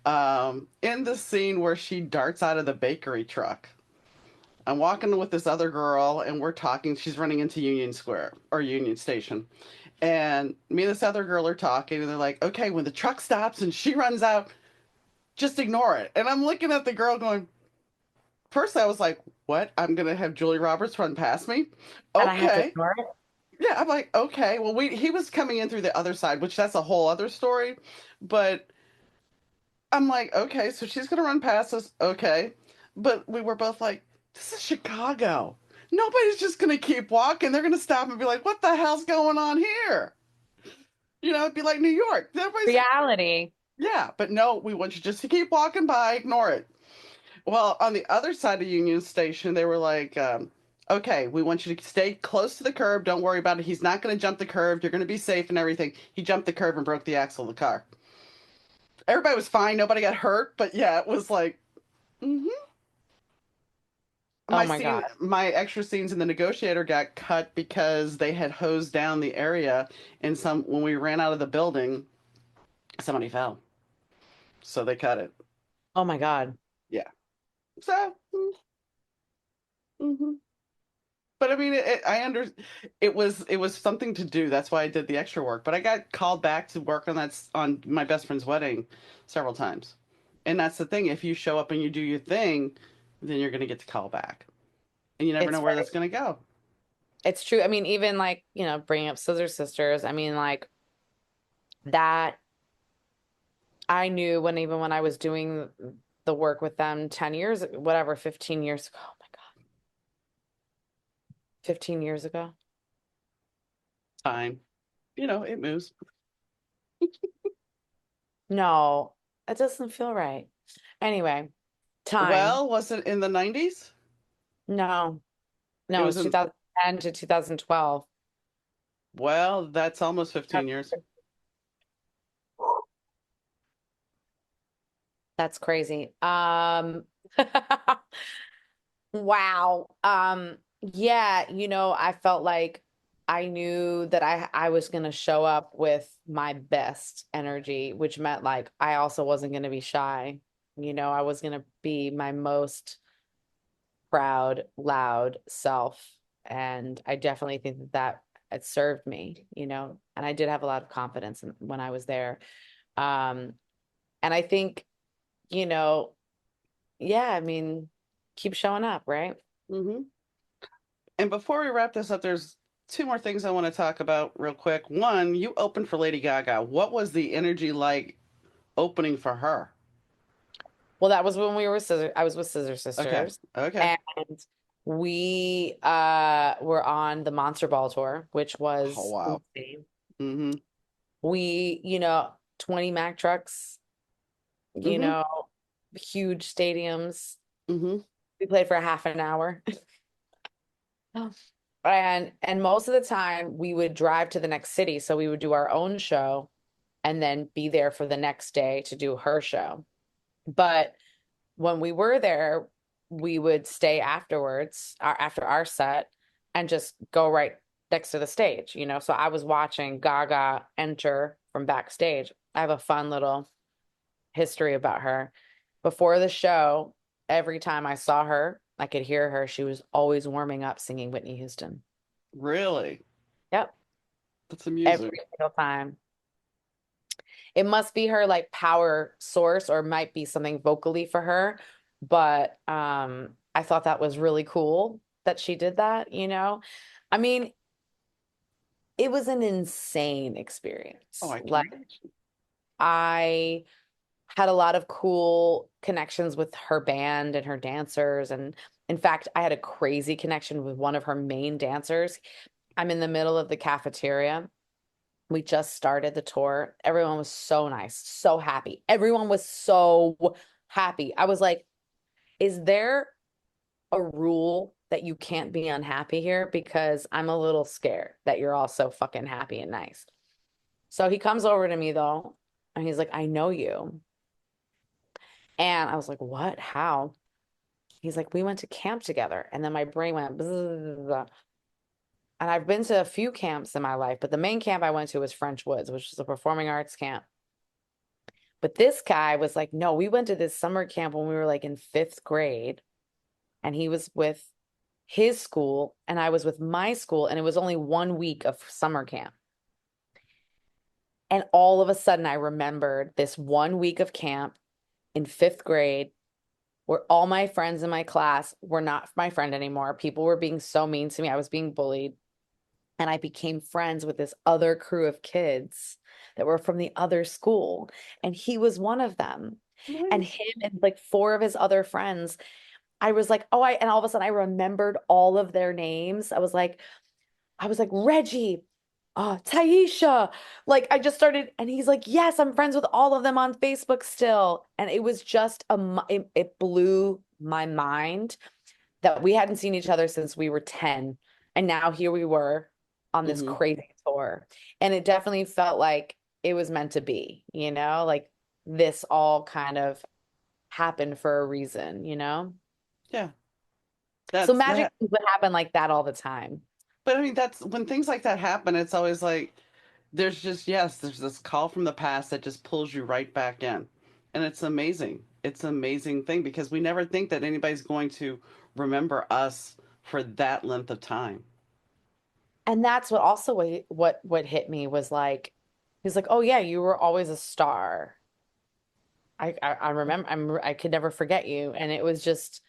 In the scene where she darts out of the bakery truck. I'm walking with this other girl and we're talking. She's running into Union Square or Union Station. And me and this other girl are talking, and they're like, okay, when the truck stops and she runs out, just ignore it. And I'm looking at the girl going, first I was like, what? I'm going to have Julie Roberts run past me? And I have to Okay. ignore it. Yeah, I'm like, okay. Well, he was coming in through the other side, which that's a whole other story. But I'm like, okay, so she's gonna run past us, okay. But we were both like, this is Chicago. Nobody's just gonna keep walking. They're gonna stop and be like, what the hell's going on here? It'd be like New York. Everybody's Reality. yeah, but no, we want you just to keep walking by, ignore it. Well, on the other side of Union Station, they were like, okay, we want you to stay close to the curb. Don't worry about it. He's not going to jump the curb. You're going to be safe and everything. He jumped the curb and broke the axle of the car. Everybody was fine. Nobody got hurt. But yeah, it was like, mm-hmm. Oh My my scene, God. my extra scenes in The Negotiator got cut because they had hosed down the area, and when we ran out of the building, somebody fell, so they cut it. Oh my God. Yeah. So, mm-hmm. But I mean, it was something to do. That's why I did the extra work. But I got called back to work on my best friend's wedding several times, and that's the thing. If you show up and you do your thing, then you're gonna get the call back, and you never know It's where that's gonna go. it's true. I mean, even like, bringing up Scissor Sisters, I mean, like that I knew even when I was doing the work with them 10 years, whatever, 15 years ago. Oh my God. 15 years ago. Time, it moves. No, it doesn't feel right. Anyway, time. Well, was it in the 90s? No, It no, it was was in, 2010 to 2012. well, that's almost 15 years. That's crazy. Wow. Yeah, I felt like I knew that I was going to show up with my best energy, which meant like I also wasn't going to be shy. I was going to be my most proud, loud self. And I definitely think that it served me, and I did have a lot of confidence when I was there. Um, and I think, you know, yeah, I mean, keep showing up, right? Hmm. And before we wrap this up, there's two more things I want to talk about real quick. One, you opened for Lady Gaga. What was the energy like opening for her? Well, that was when I was with Scissor Okay. Sisters, Okay. and we were on the Monster Ball tour, which Oh, was wow. insane. Mm-hmm. We, 20 Mack trucks, you Mm-hmm. know, huge stadiums. Mm-hmm. We played for a half an hour. And most of the time we would drive to the next city. So we would do our own show and then be there for the next day to do her show. But when we were there, we would stay afterwards, after our set, and just go right next to the stage, So I was watching Gaga enter from backstage. I have a fun little history about her. Before the show, every time I saw her, I could hear her. She was always warming up singing Whitney Houston. Really? Yep. That's Every amusing. single time. It must be her like power source or might be something vocally for her. But I thought that was really cool that she did that. I mean, it was an insane Oh, experience. I can Like imagine. I had a lot of cool connections with her band and her dancers. And in fact, I had a crazy connection with one of her main dancers. I'm in the middle of the cafeteria. We just started the tour. Everyone was so nice, so happy. Everyone was so happy. I was like, is there a rule that you can't be unhappy here? Because I'm a little scared that you're all so fucking happy and nice. So he comes over to me though, and he's like, I know you. And I was like, what? How? He's like, we went to camp together. And then my brain went, blah, blah, blah. And I've been to a few camps in my life, but the main camp I went to was French Woods, which is a performing arts camp. But this guy was like, no, we went to this summer camp when we were like in fifth grade, and he was with his school, and I was with my school, and it was only 1 week of summer camp. And all of a sudden, I remembered this 1 week of camp in fifth grade where all my friends in my class were not my friend anymore. People were being so mean to me. I was being bullied. And I became friends with this other crew of kids that were from the other school. And he was one of them. And Nice. him and like four of his other friends, I was like, oh, and all of a sudden I remembered all of their names. I was like, Reggie, Taisha. Like I just started, and he's like, yes, I'm friends with all of them on Facebook still. And it was just it blew my mind that we hadn't seen each other since we were 10. And now here we were on this Hmm. crazy tour. And it definitely felt like it was meant to be, like this all kind of happened for a reason, you know? Yeah. So That's magic that. things would happen like that all the time. But I mean, that's when things like that happen, it's always like there's just, yes, there's this call from the past that just pulls you right back in. And it's amazing. It's an amazing thing because we never think that anybody's going to remember us for that length of time. And that's what also what hit me was like, he's like, oh yeah, you were always a star. I remember I could never forget you. And it was just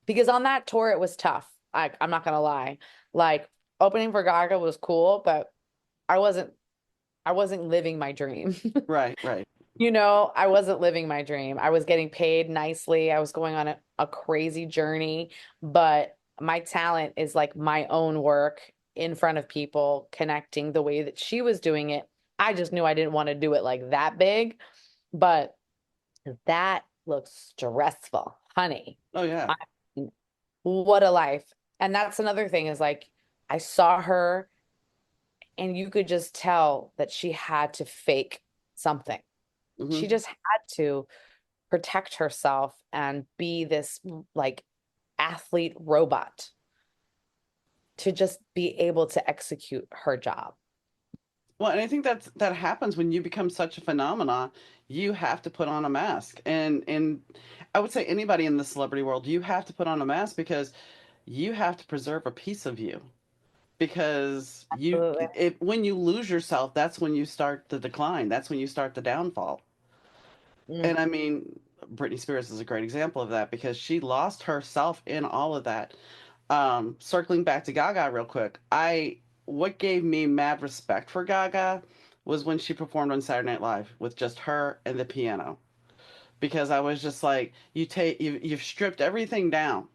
because on that tour it was tough. I'm not gonna lie. Like opening for Gaga was cool, but I wasn't I wasn't living my dream. Right, right. I wasn't living my dream. I was getting paid nicely. I was going on a crazy journey, but my talent is like my own work in front of people, connecting the way that she was doing it. I just knew I didn't want to do it like that big, but that looks stressful, honey. Oh, yeah. I, what a life. And that's another thing is like I saw her and you could just tell that she had to fake something. She Hmm. just had to protect herself and be this like athlete robot to just be able to execute her job. Well, and I think that happens when you become such a phenomenon. You have to put on a mask, and I would say anybody in the celebrity world, you have to put on a mask because you have to preserve a piece of you. Because Absolutely. when you lose yourself, that's when you start the decline. That's when you start the downfall. Mm. And I mean, Britney Spears is a great example of that because she lost herself in all of that. Circling back to Gaga real quick, I what gave me mad respect for Gaga was when she performed on Saturday Night Live with just her and the piano. Because I was just like, you've stripped everything down.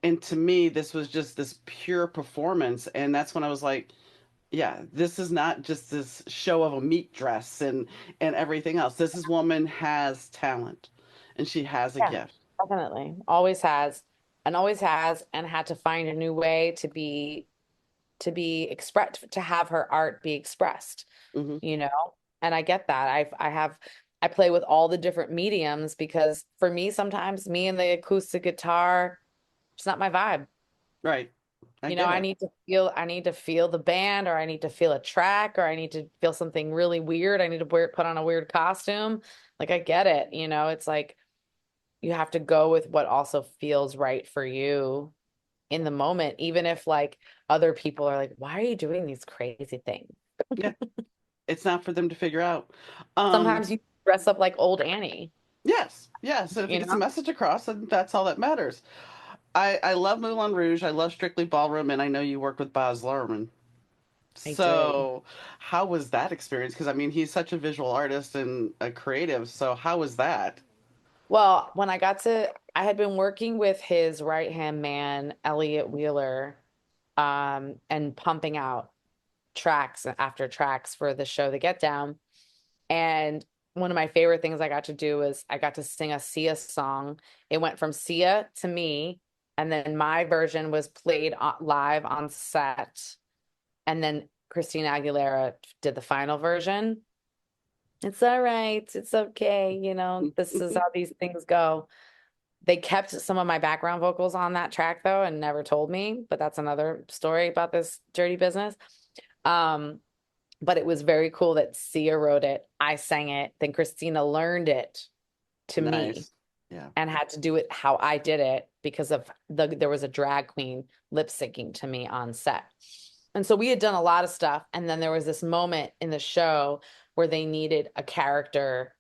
And to me, this was just this pure performance. And that's when I was like, yeah, this is not just this show of a meat dress and everything else. This woman has talent and she has a Yeah, gift. definitely. Always has, and had to find a new way to be expressed, to have her art be expressed, Hmm. you know? And I get that. I play with all the different mediums because for me, sometimes me and the acoustic guitar, it's not my vibe. Right. I You know, get I it. need to feel the band, or I need to feel a track, or I need to feel something really weird. I need to put on a weird costume. Like I get it, it's like you have to go with what also feels right for you in the moment, even if like other people are like, why are you doing these crazy things? Yeah. It's not for them to figure out. Um, Sometimes you dress up like old Annie, yes, yes. And if it you gets the know? message across, then that's all that matters. I love Moulin Rouge. I love Strictly Ballroom, and I know you work with Baz Luhrmann. I did. So, how was that experience? Because I mean, he's such a visual artist and a creative. So, how was that? Well, I had been working with his right-hand man, Elliot Wheeler, and pumping out tracks after tracks for the show The Get Down. And one of my favorite things I got to do was I got to sing a Sia song. It went from Sia to me, and then my version was played live on set. And then Christina Aguilera did the final version. It's all right. It's okay. This is how these things go. They kept some of my background vocals on that track though and never told me, but that's another story about this dirty business. Um, but it was very cool that Sia wrote it, I sang it, then Christina learned it to me Nice. Yeah. and had to do it how I did it because of there was a drag queen lip syncing to me on set. And so we had done a lot of stuff, and then there was this moment in the show where they needed a character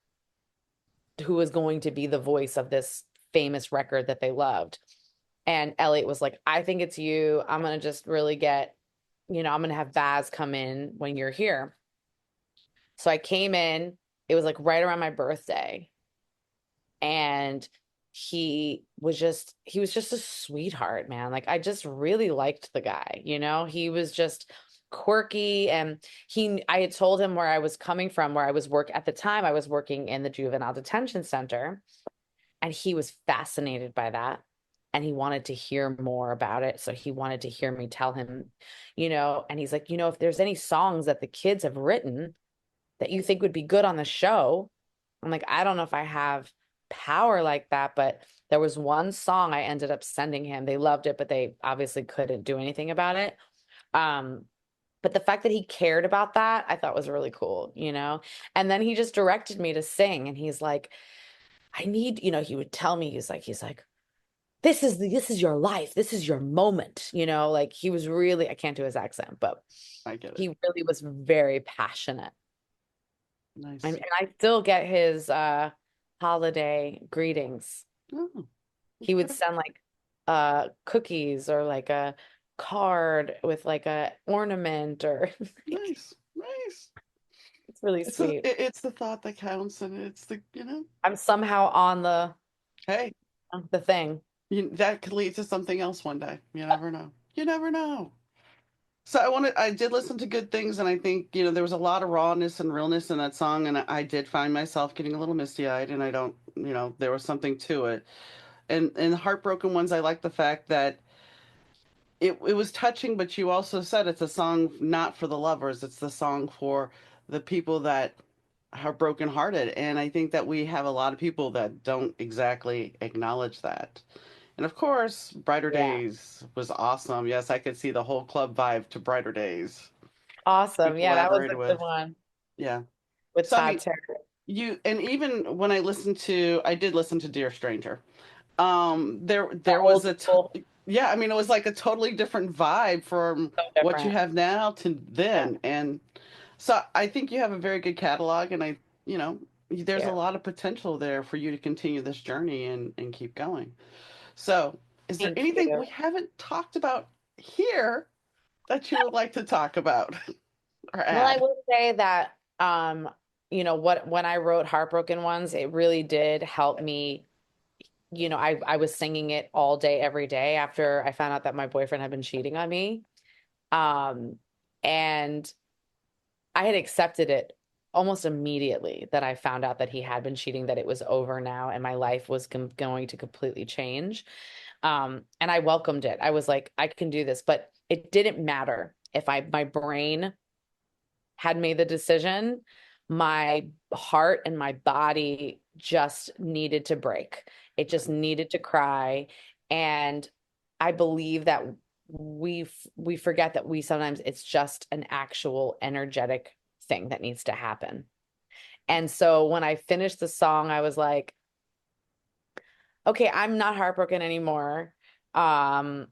who was going to be the voice of this famous record that they loved. And Elliot was like, I think it's you. I'm going to just really I'm going to have Baz come in when you're here. So I came in, it was like right around my birthday. And he was just a sweetheart, man. Like I just really liked the guy, he was just quirky. And I had told him where I was coming from, where at the time I was working in the juvenile detention center, and he was fascinated by that. And he wanted to hear more about it. So he wanted to hear me tell him, and he's like, if there's any songs that the kids have written that you think would be good on the show. I'm like, I don't know if I have power like that, but there was one song I ended up sending him. They loved it, but they obviously couldn't do anything about it. But the fact that he cared about that, I thought was really cool, And then he just directed me to sing, and he's like, I need, he would tell me, he's like, this is your life. This is your moment, like he was really, I can't do his accent, but I get it. he really was very passionate. And, Nice. and I still get his holiday greetings. Oh, He would okay. send like cookies or like a card with like a ornament or like, Nice. Nice. it's really It's sweet. it's the thought that counts, and it's the. I'm somehow on Hey, the thing. that could lead to something else one day. You never know. You never know. So I did listen to good things, and I think, there was a lot of rawness and realness in that song, and I did find myself getting a little misty-eyed, and I don't, there was something to it. And the Heartbroken ones, I like the fact that it was touching, but you also said it's a song not for the lovers, it's the song for the people that are brokenhearted. And I think that we have a lot of people that don't exactly acknowledge that. And of course, Brighter Yeah. Days was awesome. Yes, I could see the whole club vibe to Brighter Days. We Awesome. Yeah, that was collaborated a good with. one Yeah. with So I Todd mean, Terry. and even when I did listen to Dear Stranger. The There was old a school, yeah, I mean, it was like a totally different vibe from so what you different. have now to Yeah. then. And so I think you have a very good catalog, and there's a Yeah. lot of potential there for you to continue this journey and keep going. So, is there Thank anything you. we haven't talked about here that you would like to talk about or Well, I add? will say that what when I wrote Heartbroken Ones, it really did help me. I was singing it all day, every day after I found out that my boyfriend had been cheating on me. Um, and I had accepted it almost immediately that I found out that he had been cheating, that it was over now, and my life was going to completely change. And I welcomed it. I was like, I can do this, but it didn't matter if my brain had made the decision, my heart and my body just needed to break. It just needed to cry. And I believe that we forget that we sometimes it's just an actual energetic thing that needs to happen. And so when I finished the song, I was like, okay, I'm not heartbroken anymore. Um,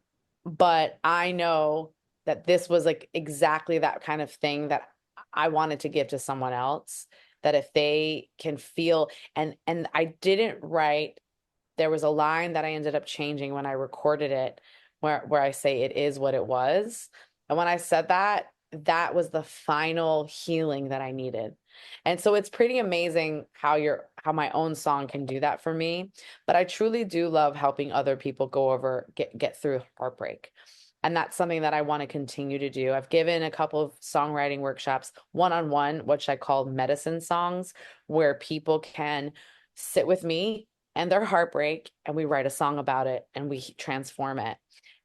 but I know that this was like exactly that kind of thing that I wanted to give to someone else, that if they can feel, and I didn't write, there was a line that I ended up changing when I recorded it where I say it is what it was. And when I said that, that was the final healing that I needed. And so it's pretty amazing how my own song can do that for me. But I truly do love helping other people get through heartbreak. And that's something that I want to continue to do. I've given a couple of songwriting workshops one-on-one, which I call medicine songs, where people can sit with me and their heartbreak, and we write a song about it and we transform it.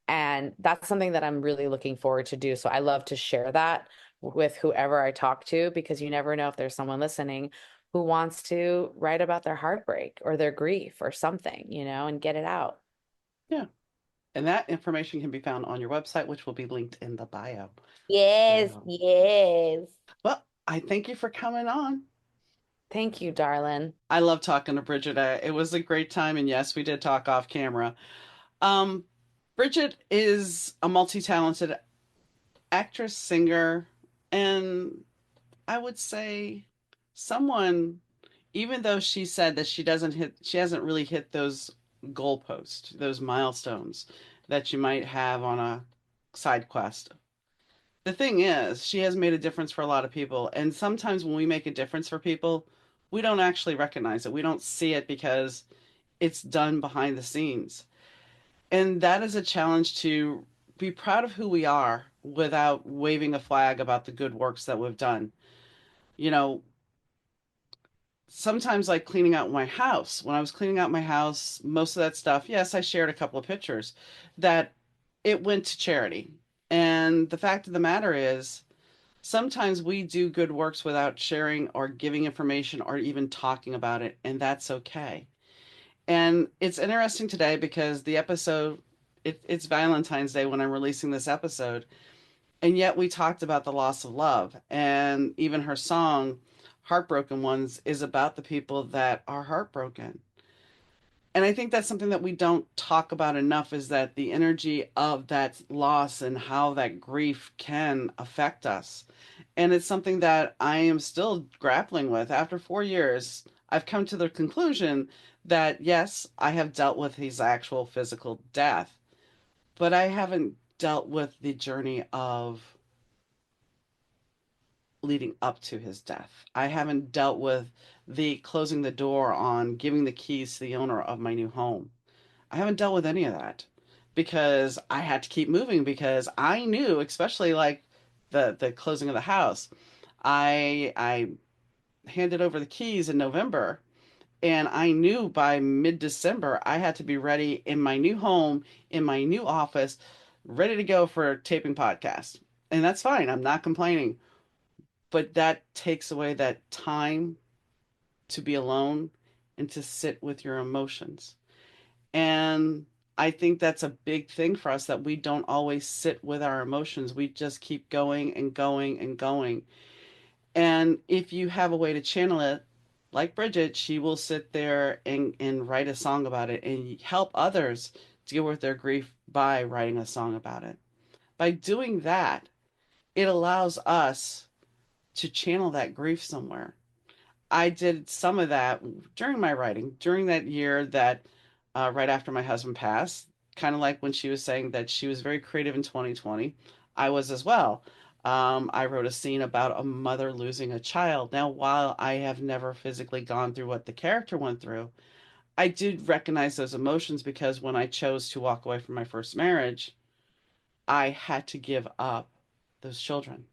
And that's something that I'm really looking forward to do. So I love to share that with whoever I talk to, because you never know if there's someone listening who wants to write about their heartbreak or their grief or something, and get it out. Yeah. And that information can be found on your website, which will be linked in the bio. Yes, So, yes. well, I thank you for coming on. Thank you, darling. I love talking to Bridget. It was a great time, and yes, we did talk off camera. Um, Bridget is a multi-talented actress, singer, and I would say someone, even though she said that she hasn't really hit those goalposts, those milestones that you might have on a side quest. The thing is, she has made a difference for a lot of people. And sometimes when we make a difference for people, we don't actually recognize it. We don't see it because it's done behind the scenes. And that is a challenge to be proud of who we are without waving a flag about the good works that we've done. You know, sometimes like cleaning out my house. When I was cleaning out my house, most of that stuff, yes, I shared a couple of pictures that it went to charity. And the fact of the matter is, sometimes we do good works without sharing or giving information or even talking about it, and that's okay. And it's interesting today because it's Valentine's Day when I'm releasing this episode, and yet we talked about the loss of love. And even her song, Heartbroken Ones, is about the people that are heartbroken. And I think that's something that we don't talk about enough is that the energy of that loss and how that grief can affect us. And it's something that I am still grappling with. After 4 years, I've come to the conclusion that yes, I have dealt with his actual physical death, but I haven't dealt with the journey of leading up to his death. I haven't dealt with the closing the door on giving the keys to the owner of my new home. I haven't dealt with any of that because I had to keep moving because I knew, especially like the closing of the house. I handed over the keys in November and I knew by mid-December I had to be ready in my new home, in my new office, ready to go for taping podcast. And that's fine. I'm not complaining, but that takes away that time to be alone and to sit with your emotions. And I think that's a big thing for us that we don't always sit with our emotions. We just keep going and going and going. And if you have a way to channel it, like Bridget, she will sit there and write a song about it and help others deal with their grief by writing a song about it. By doing that, it allows us to channel that grief somewhere. I did some of that during my writing, during that year that right after my husband passed, kind of like when she was saying that she was very creative in 2020, I was as well. I wrote a scene about a mother losing a child. Now, while I have never physically gone through what the character went through, I did recognize those emotions because when I chose to walk away from my first marriage, I had to give up those children.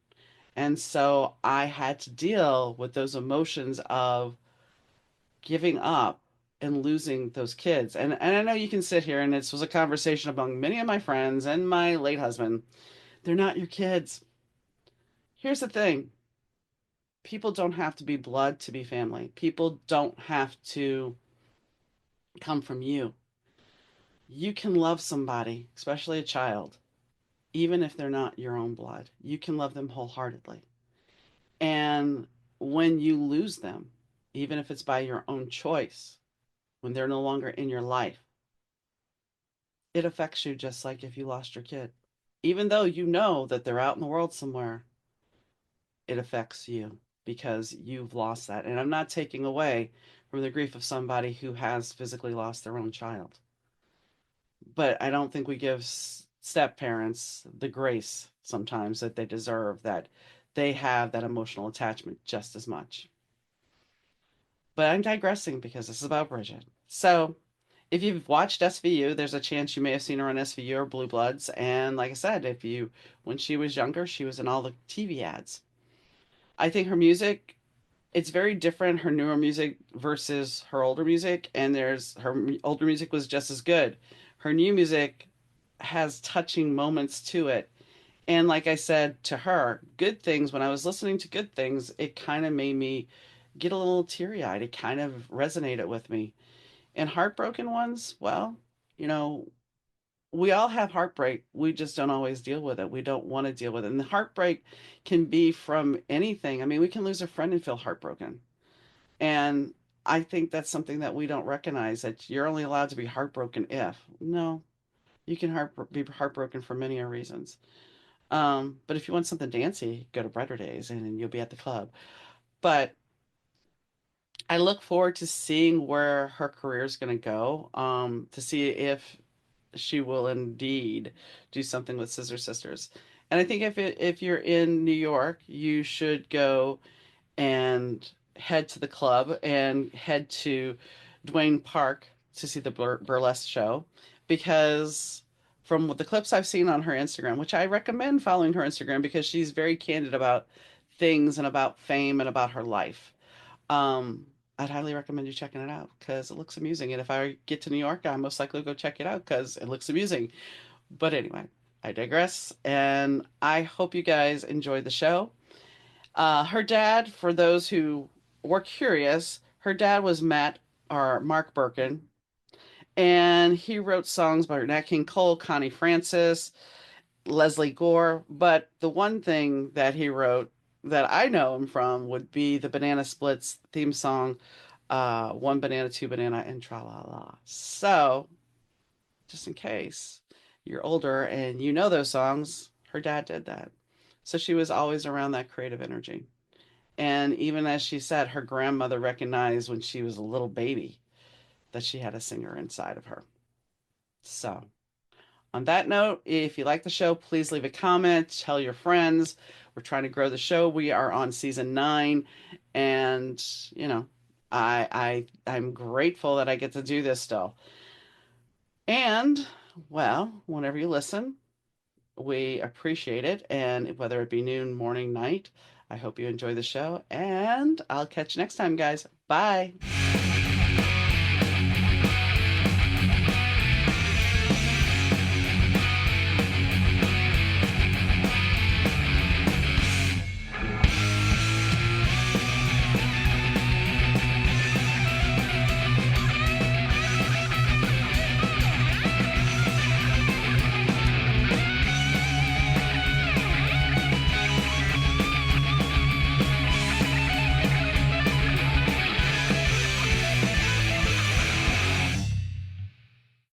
And so I had to deal with those emotions of giving up and losing those kids. And I know you can sit here and this was a conversation among many of my friends and my late husband. They're not your kids. Here's the thing. People don't have to be blood to be family. People don't have to come from you. You can love somebody, especially a child, even if they're not your own blood. You can love them wholeheartedly. And when you lose them, even if it's by your own choice, when they're no longer in your life, it affects you just like if you lost your kid. Even though you know that they're out in the world somewhere, it affects you because you've lost that. And I'm not taking away from the grief of somebody who has physically lost their own child. But I don't think we give step parents the grace sometimes that they deserve, that they have that emotional attachment just as much. But I'm digressing because this is about Bridget. So, if you've watched SVU, there's a chance you may have seen her on SVU or Blue Bloods. And like I said, when she was younger, she was in all the TV ads. I think her music, it's very different, her newer music versus her older music. And older music was just as good. Her new music has touching moments to it. And like I said to her, Good Things, when I was listening to Good Things, it kind of made me get a little teary eyed. It kind of resonated with me. And Heartbroken Ones, well, you know, we all have heartbreak. We just don't always deal with it. We don't want to deal with it. And the heartbreak can be from anything. I mean, we can lose a friend and feel heartbroken. And I think that's something that we don't recognize, that you're only allowed to be heartbroken if. No, you can be heartbroken for many reasons. But if you want something dancey, go to Brighter Days and you'll be at the club. But I look forward to seeing where her career is going to go, to see if she will indeed do something with Scissor Sisters. And I think if you're in New York, you should go and head to the club and head to Duane Park to see the burlesque show, because from the clips I've seen on her Instagram, which I recommend following her Instagram because she's very candid about things and about fame and about her life. Um, I'd highly recommend you checking it out because it looks amusing. And if I get to New York, I most likely go check it out because it looks amusing. But anyway, I digress. And I hope you guys enjoyed the show. Her dad, for those who were curious, her dad was Mark Birkin, and he wrote songs by Nat King Cole, Connie Francis, Leslie Gore. But the one thing that he wrote that I know him from would be the Banana Splits theme song, One Banana, Two Banana, and Tra La La. So, just in case you're older and you know those songs, her dad did that. So she was always around that creative energy. And even as she said, her grandmother recognized when she was a little baby that she had a singer inside of her. So, on that note, if you like the show, please leave a comment, tell your friends. We're trying to grow the show. We are on season 9, and you know, I'm grateful that I get to do this still. And well, whenever you listen, we appreciate it. And whether it be noon, morning, night, I hope you enjoy the show. And I'll catch you next time, guys. Bye.